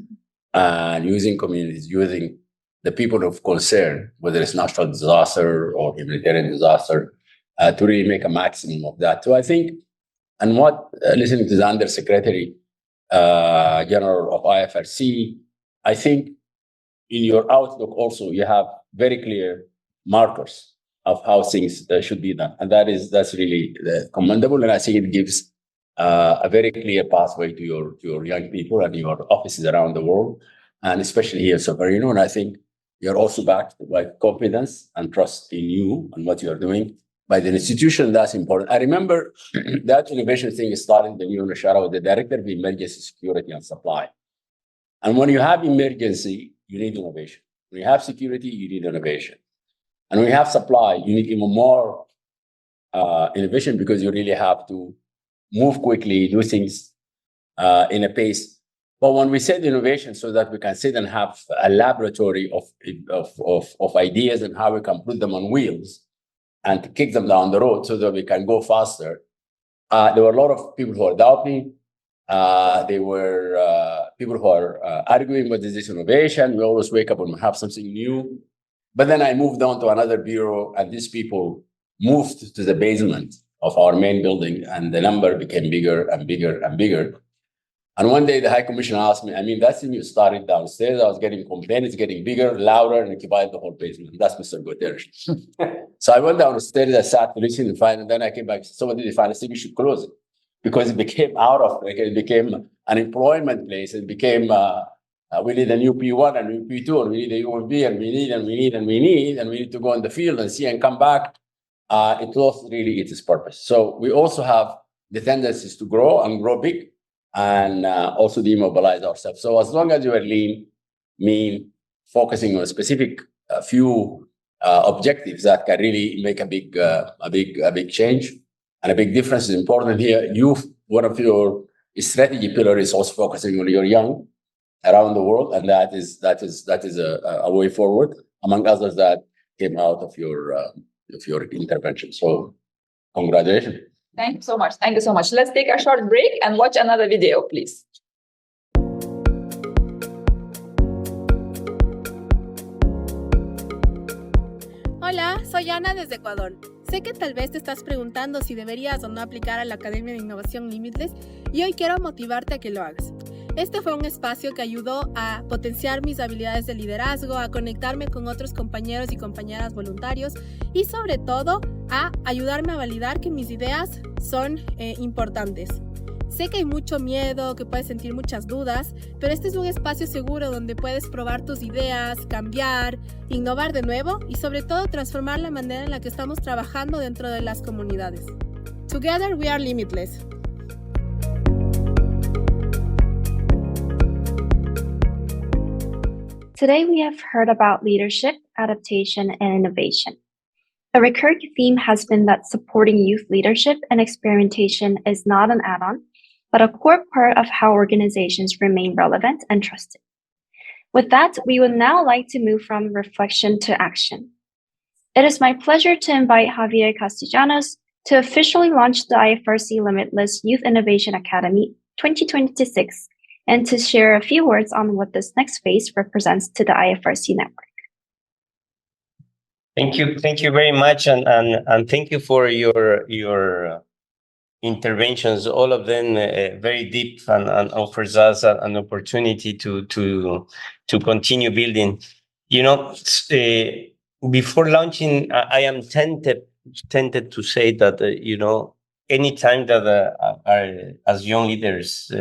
and using communities, using the people of concern, whether it's natural disaster or humanitarian disaster, to really make a maximum of that. So I think, and what listening to the Undersecretary General of IFRC, I think in your outlook also you have very clear markers of how things should be done, and that's really commendable. And I think it gives a very clear pathway to your young people and your offices around the world, and especially here in Solferino. And I think you're also backed by confidence and trust in you and what you are doing by the institution. That's important. I remember that innovation thing started when you were with the director of emergency security and supply. And when you have emergency, you need innovation. When you have security, you need innovation. And when you have supply, you need even more innovation, because you really have to move quickly, do things in a pace. But when we said innovation, so that we can sit and have a laboratory of ideas and how we can put them on wheels and to kick them down the road so that we can go faster. There were a lot of people who are doubting. There were people who are arguing what is this innovation. We always wake up and we have something new. But then I moved on to another bureau, and these people moved to the basement of our main building, and the number became bigger and bigger and bigger. And one day the High Commissioner asked me, I mean, that's when you started downstairs. I was getting complaints, it's getting bigger, louder, and occupied the whole basement. That's Mr. Guterres. So I went downstairs, I sat to listen and find, and then I came back. So what did you find? I said, you should close it. Because it became it became an employment place. It became, we need a new P1 and a new P2, and we need a UMB, and we need to go in the field and see and come back. It lost really its purpose. So we also have the tendencies to grow and grow big, and also demobilize ourselves. So as long as you are lean, mean, focusing on a specific few objectives that can really make a big change and a big difference is important here. One of your strategy pillars is also focusing on your young around the world, and that is a way forward, among others that came out of your intervention. So congratulations. Thank you so much. Thank you so much. Let's take a short break and watch another video, please. Hola, soy Ana desde Ecuador. Sé que tal vez te estás preguntando si deberías o no aplicar a la Academia de Innovación Limitless, y hoy quiero motivarte a que lo hagas. Este fue un espacio que ayudó a potenciar mis habilidades de liderazgo, a conectarme con otros compañeros y compañeras voluntarios y sobre todo a ayudarme a validar que mis ideas son importantes. Sé que hay mucho miedo, que puedes sentir muchas dudas, pero este es un espacio seguro donde puedes probar tus ideas, cambiar, innovar de nuevo y sobre todo transformar la manera en la que estamos trabajando dentro de las comunidades. Together we are limitless. Today we have heard about leadership, adaptation, and innovation. A recurring theme has been that supporting youth leadership and experimentation is not an add-on, but a core part of how organizations remain relevant and trusted. With that, we would now like to move from reflection to action. It is my pleasure to invite Javier Castellanos to officially launch the IFRC Limitless Youth Innovation Academy 2026 and to share a few words on what this next phase represents to the IFRC network. Thank you very much, and thank you for your interventions. All of them very deep and offers us an opportunity to continue building. You know, before launching, I am tempted to say that you know, anytime that as young leaders.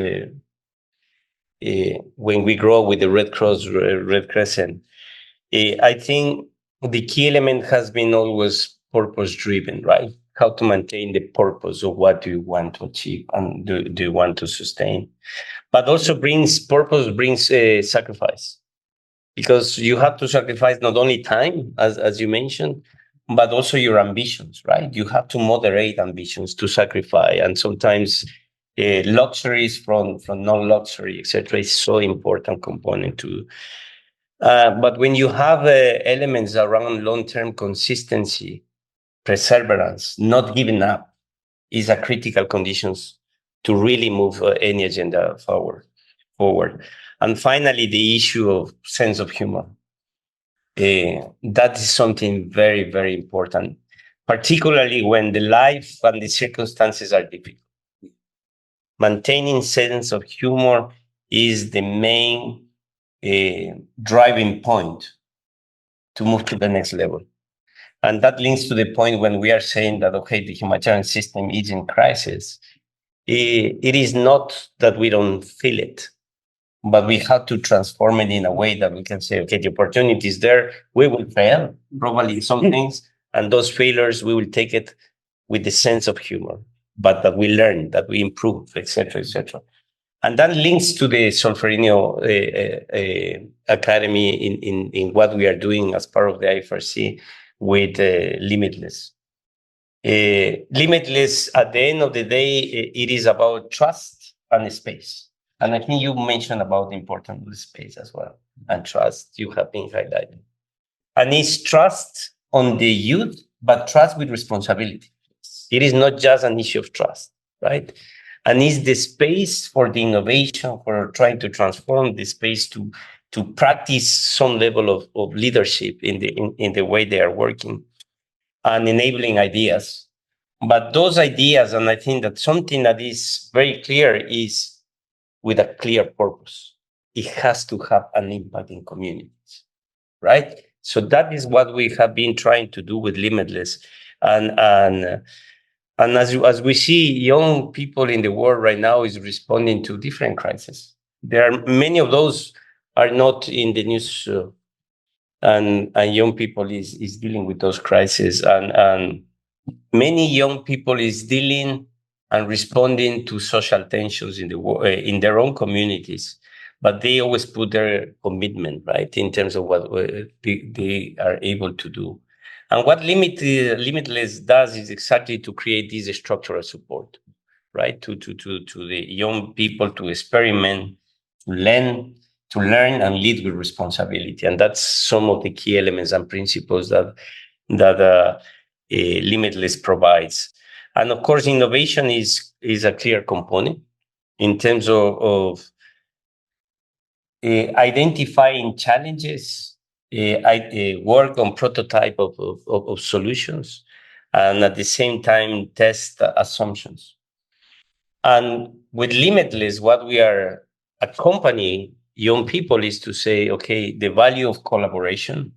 When we grow with the Red Cross, Red Crescent, I think the key element has been always purpose-driven, right? How to maintain the purpose of what do you want to achieve and do you want to sustain. But also purpose brings sacrifice, because you have to sacrifice not only time, as you mentioned, but also your ambitions, right? You have to moderate ambitions to sacrifice, and sometimes luxuries from non-luxury, etc., is so important component to. But when you have elements around long-term consistency, perseverance, not giving up, is a critical conditions to really move any agenda forward. And finally, the issue of sense of humor. That is something very, very important, particularly when the life and the circumstances are difficult. Maintaining sense of humor is the main driving point to move to the next level. And that links to the point when we are saying that, okay, the humanitarian system is in crisis. It is not that we don't feel it, but we have to transform it in a way that we can say, okay, the opportunity is there. We will fail, probably in some things, and those failures, we will take it with the sense of humor, but that we learn, that we improve, etc., etc. And that links to the Solferino Academy in what we are doing as part of the IFRC with Limitless. Limitless, at the end of the day, it is about trust and space. And I think you mentioned about the importance of the space as well. And trust, you have been highlighting. And it's trust on the youth, but trust with responsibility. It is not just an issue of trust, right? And it's the space for the innovation, for trying to transform the space to practice some level of leadership in the way they are working and enabling ideas. But those ideas, and I think that something that is very clear is with a clear purpose. It has to have an impact in communities, right? So that is what we have been trying to do with Limitless. And as we see, young people in the world right now is responding to different crises. There are many of those are not in the news, and young people is dealing with those crises, and many young people is dealing and responding to social tensions in their own communities, but they always put their commitment, right, in terms of what they are able to do. And what Limitless does is exactly to create this structural support, right, to the young people to experiment, to learn and lead with responsibility. And that's some of the key elements and principles that Limitless provides. And of course, innovation is a clear component in terms of identifying challenges, work on prototype of solutions, and at the same time test assumptions. And with Limitless, what we are accompanying young people is to say, okay, the value of collaboration,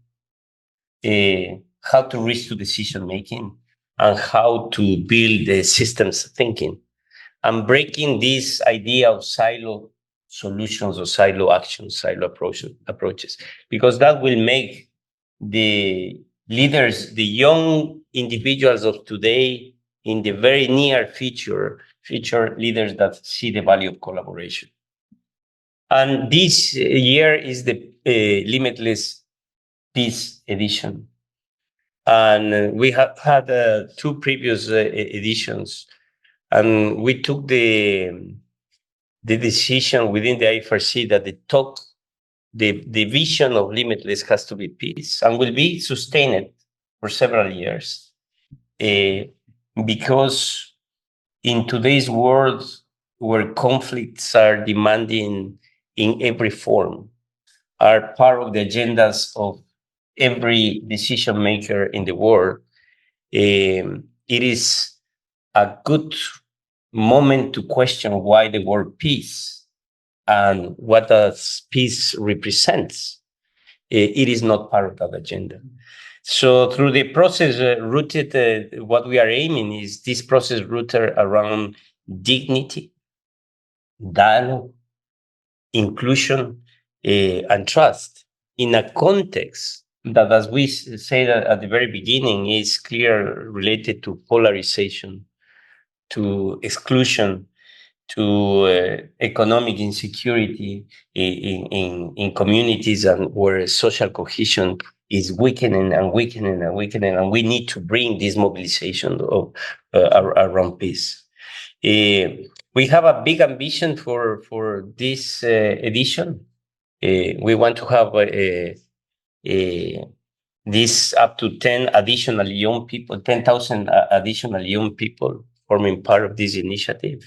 how to reach to decision making, and how to build the systems thinking, and breaking this idea of silo solutions or silo actions, silo approaches, because that will make the leaders, the young individuals of today, in the very near future leaders that see the value of collaboration. And this year is the Limitless Peace edition. And we have had 2 previous editions, and we took the decision within the IFRC that the vision of Limitless has to be peace and will be sustained for several years, because in today's world where conflicts are demanding in every form, are part of the agendas of every decision maker in the world, it is a good moment to question why the word peace and what does peace represents. It is not part of that agenda. So through the process rooted, what we are aiming is this process rooted around dignity, dialogue, inclusion, and trust in a context that, as we said at the very beginning, is clear related to polarization, to exclusion, to economic insecurity in communities, and where social cohesion is weakening, and we need to bring this mobilization of around peace. We have a big ambition for this edition. We want to have this up to 10,000 additional young young people forming part of this initiative.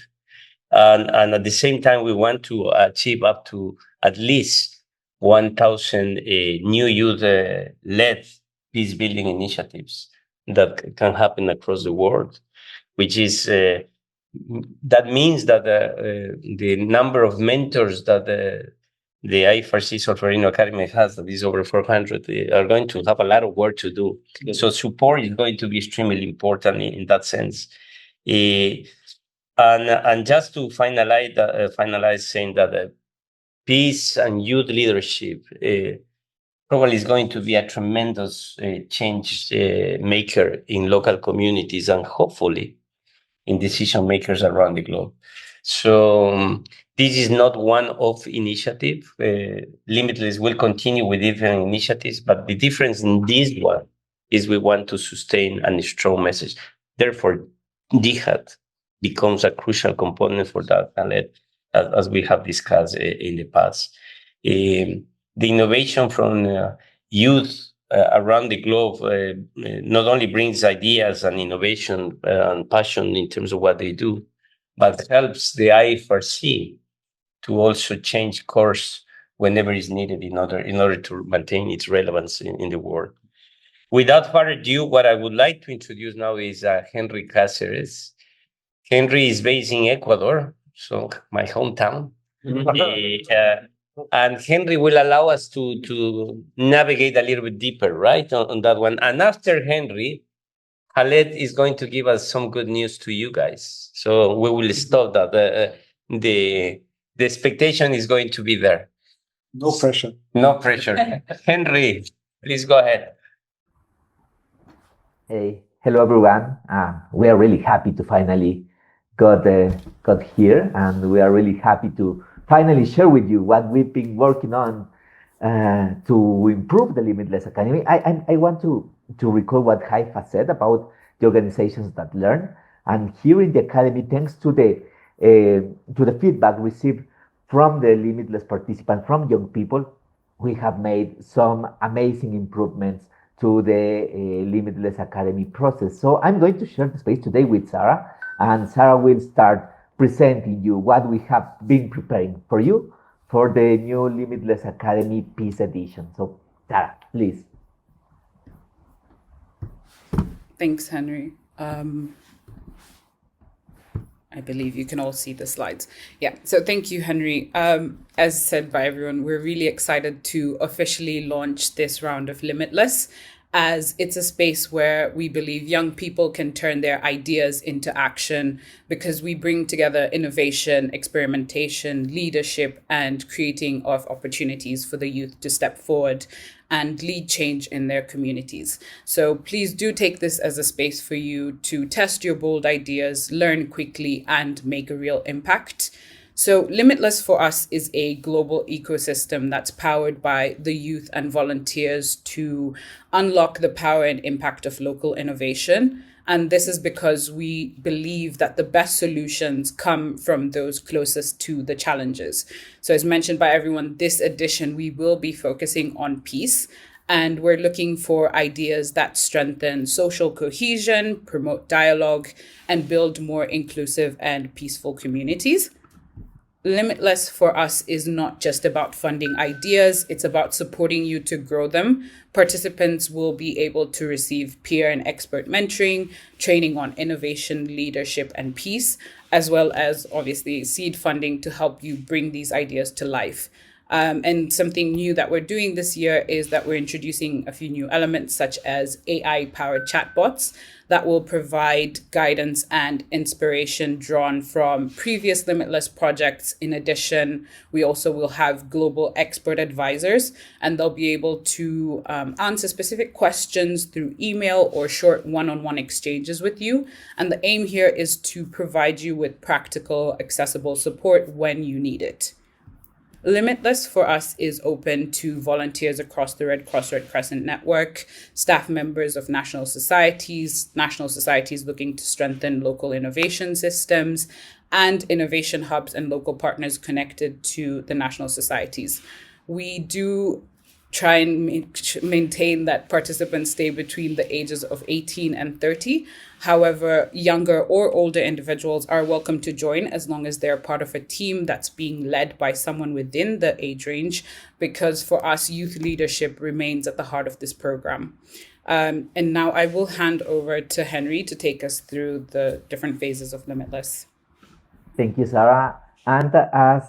And at the same time, we want to achieve up to at least 1,000 new youth-led peace-building initiatives that can happen across the world, which is that means that the number of mentors that the IFRC Solferino Academy has, that is over 400, are going to have a lot of work to do. So support is going to be extremely important in that sense. And just to finalize saying that peace and youth leadership probably is going to be a tremendous change maker in local communities, and hopefully in decision makers around the globe. So this is not one-off initiative. Limitless will continue with different initiatives, but the difference in this one is we want to sustain a strong message. Therefore, Jihad becomes a crucial component for that, as we have discussed in the past. The innovation from youth around the globe not only brings ideas and innovation and passion in terms of what they do, but helps the IFRC to also change course whenever is needed in order to maintain its relevance in the world. Without further ado, what I would like to introduce now is Henry Cáceres. Henry is based in Ecuador, so my hometown. And Henry will allow us to navigate a little bit deeper, right, on that one. And after Henry, Khaled is going to give us some good news to you guys. So we will stop that. The expectation is going to be there. No pressure. No pressure. Henry, please go ahead. Hey, hello everyone. We are really happy to finally got here, and we are really happy to finally share with you what we've been working on to improve the Limitless Academy. I want to recall what Haifa said about the organizations that learn, and here in the Academy, thanks to the feedback received from the Limitless participants, from young people, we have made some amazing improvements to the Limitless Academy process. So I'm going to share the space today with Sarah, and Sarah will start presenting you what we have been preparing for you for the new Limitless Academy Peace Edition. So Sarah, please. Thanks, Henry. I believe you can all see the slides. Yeah, so thank you, Henry. As said by everyone, we're really excited to officially launch this round of Limitless, as it's a space where we believe young people can turn their ideas into action, because we bring together innovation, experimentation, leadership, and creating of opportunities for the youth to step forward and lead change in their communities. So please do take this as a space for you to test your bold ideas, learn quickly, and make a real impact. So Limitless for us is a global ecosystem that's powered by the youth and volunteers to unlock the power and impact of local innovation. And this is because we believe that the best solutions come from those closest to the challenges. So as mentioned by everyone, this edition, we will be focusing on peace. And we're looking for ideas that strengthen social cohesion, promote dialogue, and build more inclusive and peaceful communities. Limitless for us is not just about funding ideas, it's about supporting you to grow them. Participants will be able to receive peer and expert mentoring, training on innovation, leadership, and peace, as well as obviously seed funding to help you bring these ideas to life. And something new that we're doing this year is that we're introducing a few new elements, such as AI-powered chatbots that will provide guidance and inspiration drawn from previous Limitless projects. In addition, we also will have global expert advisors, and they'll be able to answer specific questions through email or short one-on-one exchanges with you. And the aim here is to provide you with practical, accessible support when you need it. Limitless for us is open to volunteers across the Red Cross Red Crescent network, staff members of national societies looking to strengthen local innovation systems, and innovation hubs and local partners connected to the national societies. We do try and maintain that participants stay between the ages of 18 and 30. However, younger or older individuals are welcome to join as long as they're part of a team that's being led by someone within the age range, because for us, youth leadership remains at the heart of this program. And now I will hand over to Henry to take us through the different phases of Limitless. Thank you, Sarah. And as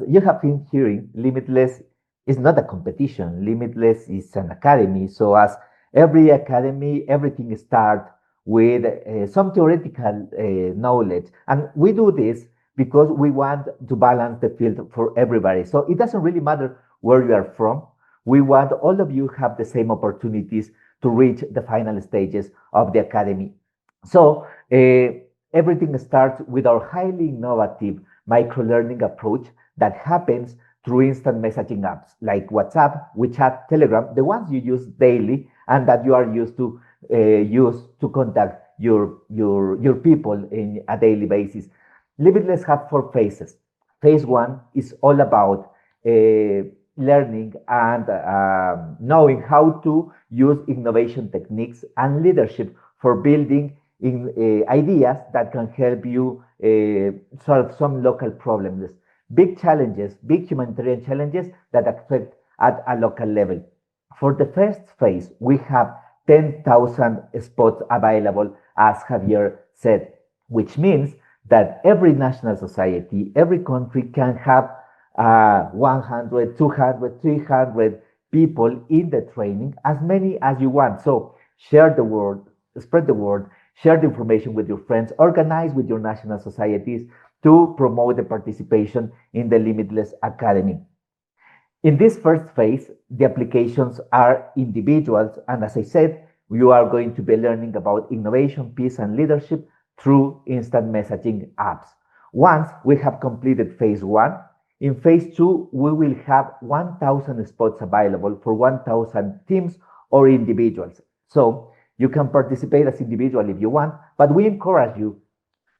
you have been hearing, Limitless is not a competition. Limitless is an academy. So as every academy, everything starts with some theoretical knowledge. And we do this because we want to balance the field for everybody. So it doesn't really matter where you are from. We want all of you have the same opportunities to reach the final stages of the academy. So everything starts with our highly innovative micro-learning approach that happens through instant messaging apps like WhatsApp, WeChat, Telegram, the ones you use daily and that you are used to use to contact your people in a daily basis. Limitless have 4 phases. Phase 1 is all about learning and knowing how to use innovation techniques and leadership for building ideas that can help you solve some local problems, big challenges, big humanitarian challenges that affect at a local level. For the first phase, we have 10,000 spots available, as Javier said, which means that every national society, every country can have 100, 200, 300 people in the training, as many as you want. So share the word, spread the word, share the information with your friends, organize with your national societies to promote the participation in the Limitless Academy. In this first phase, the applications are individuals, and as I said, you are going to be learning about innovation, peace, and leadership through instant messaging apps. Once we have completed phase 1, in phase 2, we will have 1,000 spots available for 1,000 teams or individuals. So you can participate as individual if you want, but we encourage you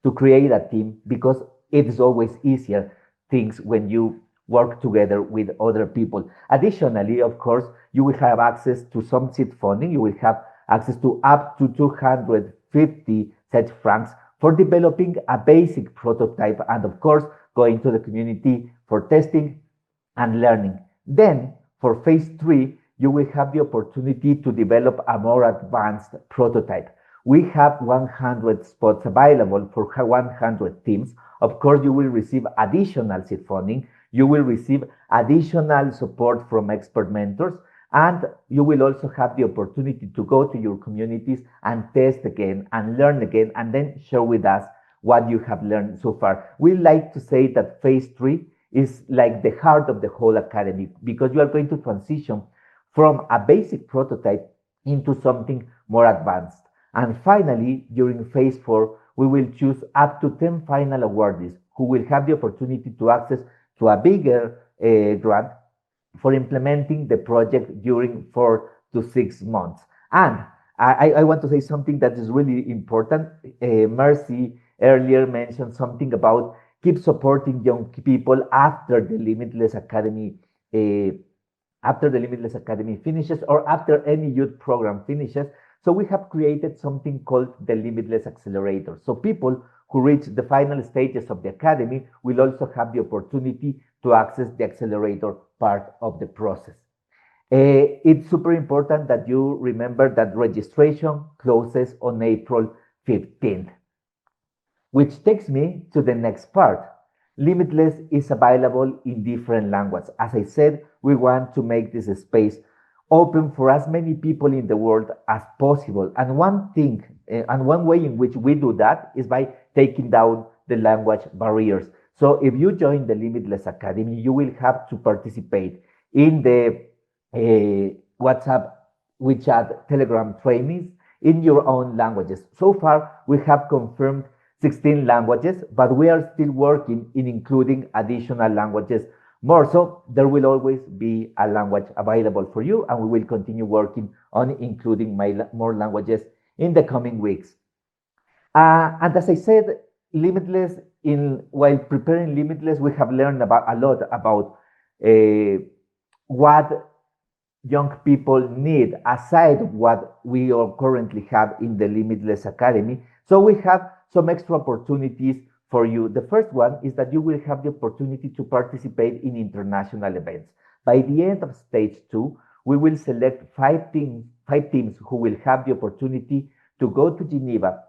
to create a team because it is always easier things when you work together with other people. Additionally, of course, you will have access to some seed funding. You will have access to up to 250 Czech francs for developing a basic prototype and, of course, going to the community for testing and learning. Then, for phase 3, you will have the opportunity to develop a more advanced prototype. We have 100 spots available for 100 teams. Of course, you will receive additional seed funding. You will receive additional support from expert mentors, and you will also have the opportunity to go to your communities and test again and learn again, and then share with us what you have learned so far. We like to say that phase 3 is like the heart of the whole academy because you are going to transition from a basic prototype into something more advanced. And finally, during phase 4, we will choose up to 10 final awardees who will have the opportunity to access to a bigger grant for implementing the project during 4 to 6 months. And I want to say something that is really important. Mercy earlier mentioned something about keep supporting young people after the Limitless Academy finishes or after any youth program finishes. So we have created something called the Limitless Accelerator. So people who reach the final stages of the academy will also have the opportunity to access the accelerator part of the process. It's super important that you remember that registration closes on April 15th, which takes me to the next part. Limitless is available in different languages. As I said, we want to make this space open for as many people in the world as possible. And one thing, and one way in which we do that is by taking down the language barriers. So if you join the Limitless Academy, you will have to participate in the WhatsApp, WeChat, Telegram trainings in your own languages. So far, we have confirmed 16 languages, but we are still working in including additional languages more. So there will always be a language available for you, and we will continue working on including more languages in the coming weeks. And as I said, Limitless, while preparing Limitless, we have learned a lot about what young people need aside of what we currently have in the Limitless Academy. So we have some extra opportunities for you. The first one is that you will have the opportunity to participate in international events. By the end of stage 2, we will select five teams who will have the opportunity to go to Geneva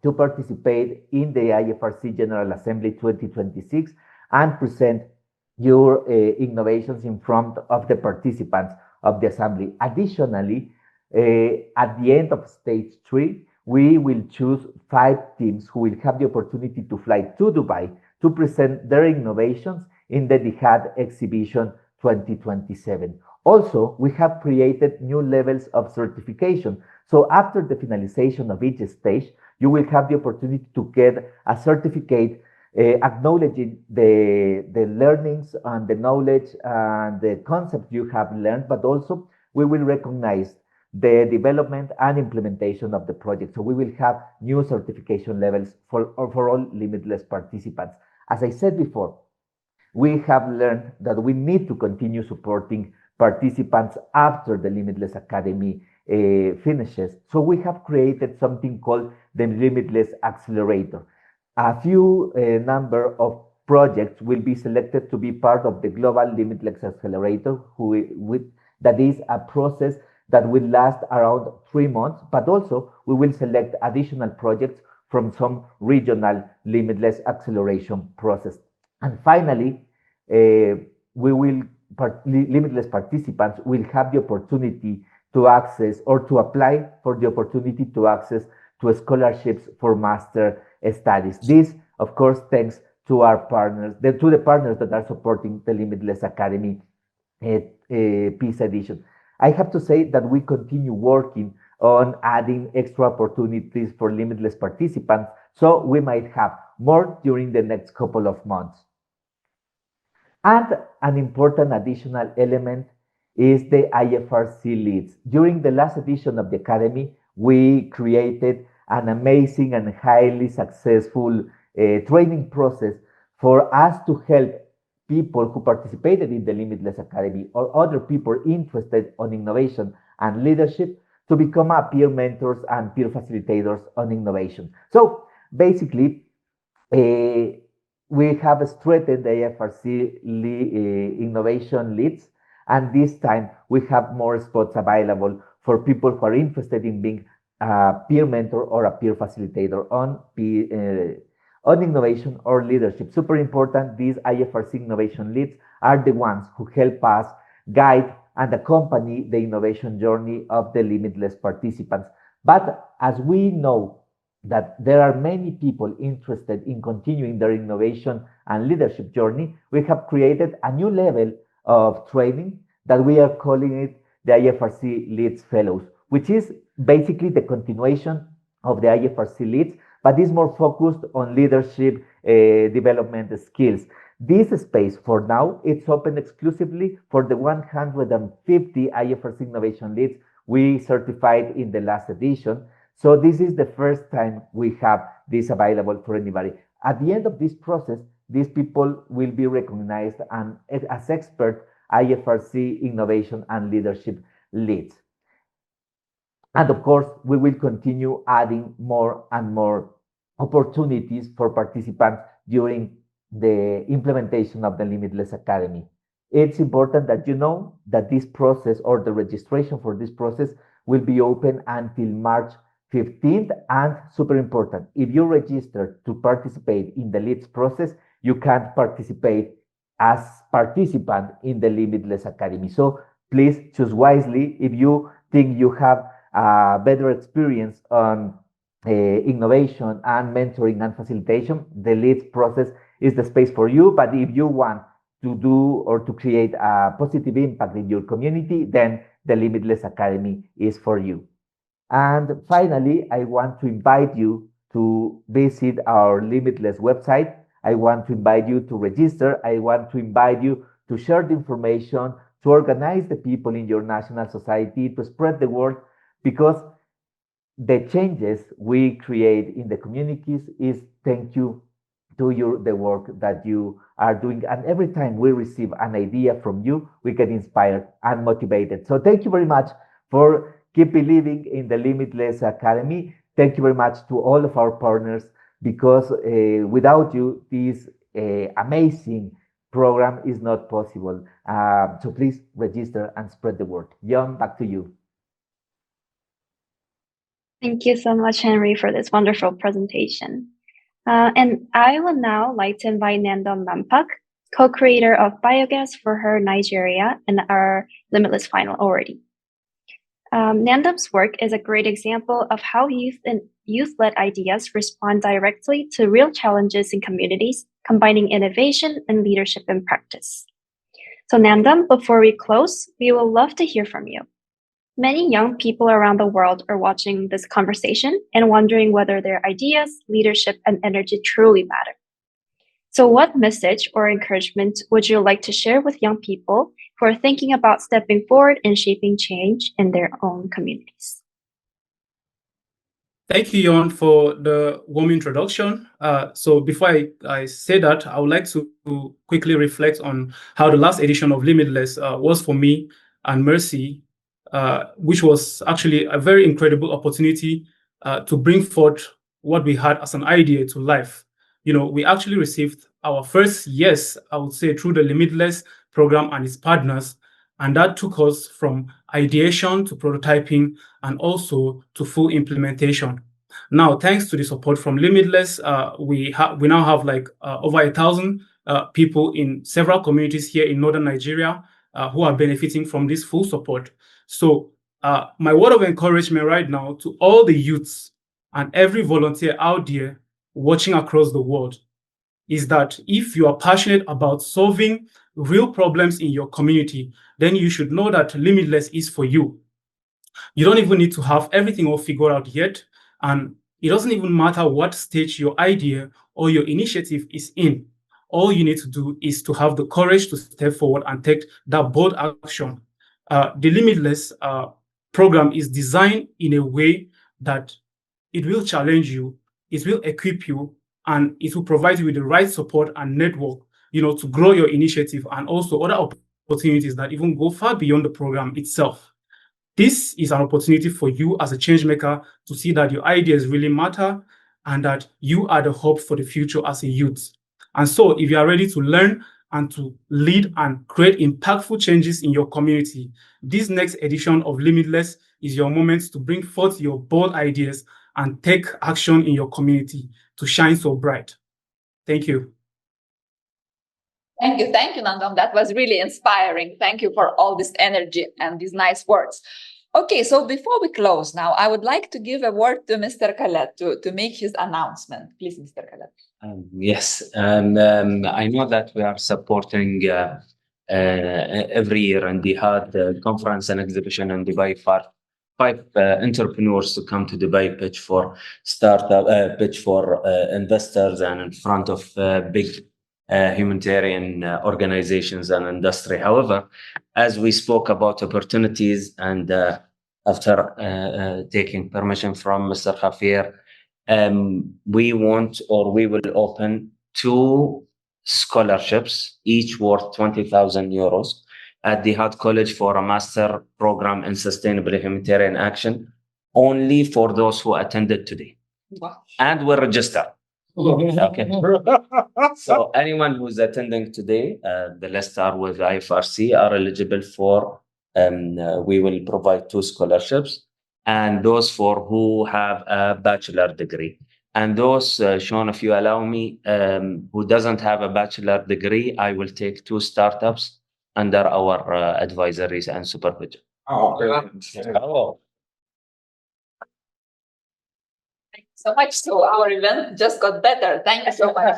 to participate in the IFRC General Assembly 2026 and present your innovations in front of the participants of the assembly. Additionally, at the end of stage 3, we will choose 5 teams who will have the opportunity to fly to Dubai to present their innovations in the Jihad Exhibition 2027. Also, we have created new levels of certification. So after the finalization of each stage, you will have the opportunity to get a certificate acknowledging the learnings and the knowledge and the concepts you have learned, but also we will recognize the development and implementation of the project. So we will have new certification levels for all Limitless participants. As I said before, we have learned that we need to continue supporting participants after the Limitless Academy finishes. So we have created something called the Limitless Accelerator. A few number of projects will be selected to be part of the Global Limitless Accelerator, that is a process that will last around 3 months, but also we will select additional projects from some regional Limitless acceleration process. And finally, Limitless participants will have the opportunity to access or to apply for the opportunity to access to scholarships for master studies. This, of course, thanks to our partners, to the partners that are supporting the Limitless Academy Peace Edition. I have to say that we continue working on adding extra opportunities for Limitless participants, so we might have more during the next couple of months. And an important additional element is the IFRC leads. During the last edition of the Academy, we created an amazing and highly successful training process for us to help people who participated in the Limitless Academy or other people interested on innovation and leadership to become peer mentors and peer facilitators on innovation. So basically, we have strengthened the IFRC innovation leads, and this time we have more spots available for people who are interested in being a peer mentor or a peer facilitator on innovation or leadership. Super important, these IFRC innovation leads are the ones who help us guide and accompany the innovation journey of the Limitless participants. But as we know that there are many people interested in continuing their innovation and leadership journey, we have created a new level of training that we are calling it the IFRC Leads Fellows, which is basically the continuation of the IFRC Leads, but is more focused on leadership development skills. This space for now, it's open exclusively for the 150 IFRC Innovation Leads we certified in the last edition. So this is the first time we have this available for anybody. At the end of this process, these people will be recognized as expert IFRC innovation and leadership leads. And of course, we will continue adding more and more opportunities for participants during the implementation of the Limitless Academy. It's important that you know that this process or the registration for this process will be open until March 15th, and super important, if you register to participate in the leads process, you can't participate as participant in the Limitless Academy. So please choose wisely. If you think you have a better experience on innovation and mentoring and facilitation, the leads process is the space for you. But if you want to do or to create a positive impact in your community, then the Limitless Academy is for you. And finally, I want to invite you to visit our Limitless website. I want to invite you to register. I want to invite you to share the information, to organize the people in your national society, to spread the word, because the changes we create in the communities is thank you to the work that you are doing. And every time we receive an idea from you, we get inspired and motivated. So thank you very much for keep believing in the Limitless Academy. Thank you very much to all of our partners, because without you, this amazing program is not possible. So please register and spread the word. Jan, back to you. Thank you so much, Henry, for this wonderful presentation. And I would now like to invite Nandam Lampak, co-creator of Biogas for Her Nigeria, and our Limitless final already. Nandam's work is a great example of how youth and youth-led ideas respond directly to real challenges in communities, combining innovation and leadership in practice. So Nandam, before we close, we would love to hear from you. Many young people around the world are watching this conversation and wondering whether their ideas, leadership, and energy truly matter. So what message or encouragement would you like to share with young people who are thinking about stepping forward and shaping change in their own communities? Thank you, Yon, for the warm introduction. So before I say that, I would like to quickly reflect on how the last edition of Limitless was for me and Mercy, which was actually a very incredible opportunity to bring forth what we had as an idea to life. We actually received our first yes, I would say, through the Limitless program and its partners. And that took us from ideation to prototyping and also to full implementation. Now, thanks to the support from Limitless, we now have like over 1,000 people in several communities here in northern Nigeria who are benefiting from this full support. So my word of encouragement right now to all the youths and every volunteer out there watching across the world is that if you are passionate about solving real problems in your community, then you should know that Limitless is for you. You don't even need to have everything all figured out yet. And it doesn't even matter what stage your idea or your initiative is in. All you need to do is to have the courage to step forward and take that bold action. The Limitless program is designed in a way that it will challenge you, it will equip you, and it will provide you with the right support and network, to grow your initiative and also other opportunities that even go far beyond the program itself. This is an opportunity for you as a change maker to see that your ideas really matter and that you are the hope for the future as a youth. And so if you are ready to learn and to lead and create impactful changes in your community, this next edition of Limitless is your moment to bring forth your bold ideas and take action in your community to shine so bright. Thank you. Thank you, Nandam. That was really inspiring. Thank you for all this energy and these nice words. Okay, so before we close now, I would like to give a word to Mr. Khaled to make his announcement. Please, Mr. Khaled. Yes, I know that we are supporting every year in Dihad conference and exhibition in Dubai for 5 entrepreneurs to come to Dubai, pitch for startup, pitch for investors, and in front of big humanitarian organizations and industry. However, as we spoke about opportunities and after taking permission from Mr. Khafir, we will open 2 scholarships, each worth 20,000 euros at the Dihad College for a master program in sustainable humanitarian action, only for those who attended today. Wow. And were registered. Okay. So anyone who's attending today, the list are with IFRC, are eligible for, we will provide 2 scholarships, and those for who have a bachelor degree. And those, Sean, if you allow me, who doesn't have a bachelor degree, I will take 2 startups under our advisories and supervision. Oh. So much. So our event just got better. Thank you so much.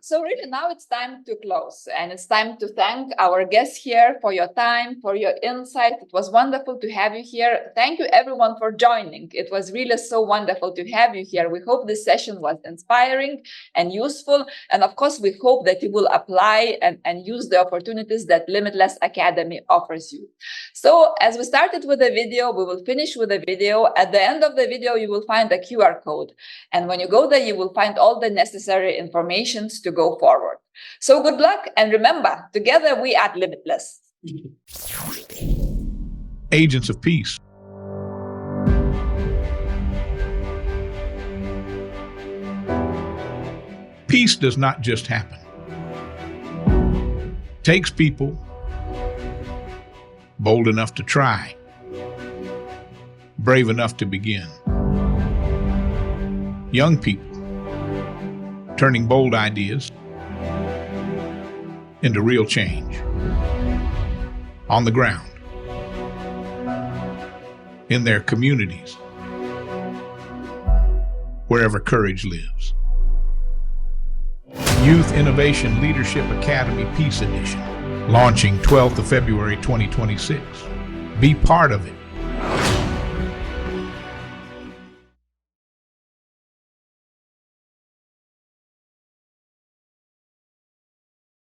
So really now it's time to close, and it's time to thank our guests here for your time, for your insight. It was wonderful to have you here. Thank you everyone for joining. It was really so wonderful to have you here. We hope this session was inspiring and useful. And of course, we hope that you will apply and use the opportunities that Limitless Academy offers you. So as we started with the video, we will finish with a video. At the end of the video, you will find a QR code. And when you go there, you will find all the necessary information to go forward. So good luck. And remember, together we are Limitless. Agents of peace. Peace does not just happen. It takes people bold enough to try, brave enough to begin. Young people turning bold ideas into real change. On the ground, in their communities, wherever courage lives. Youth Innovation Leadership Academy Peace Edition, launching 12th of February 2026. Be part of it.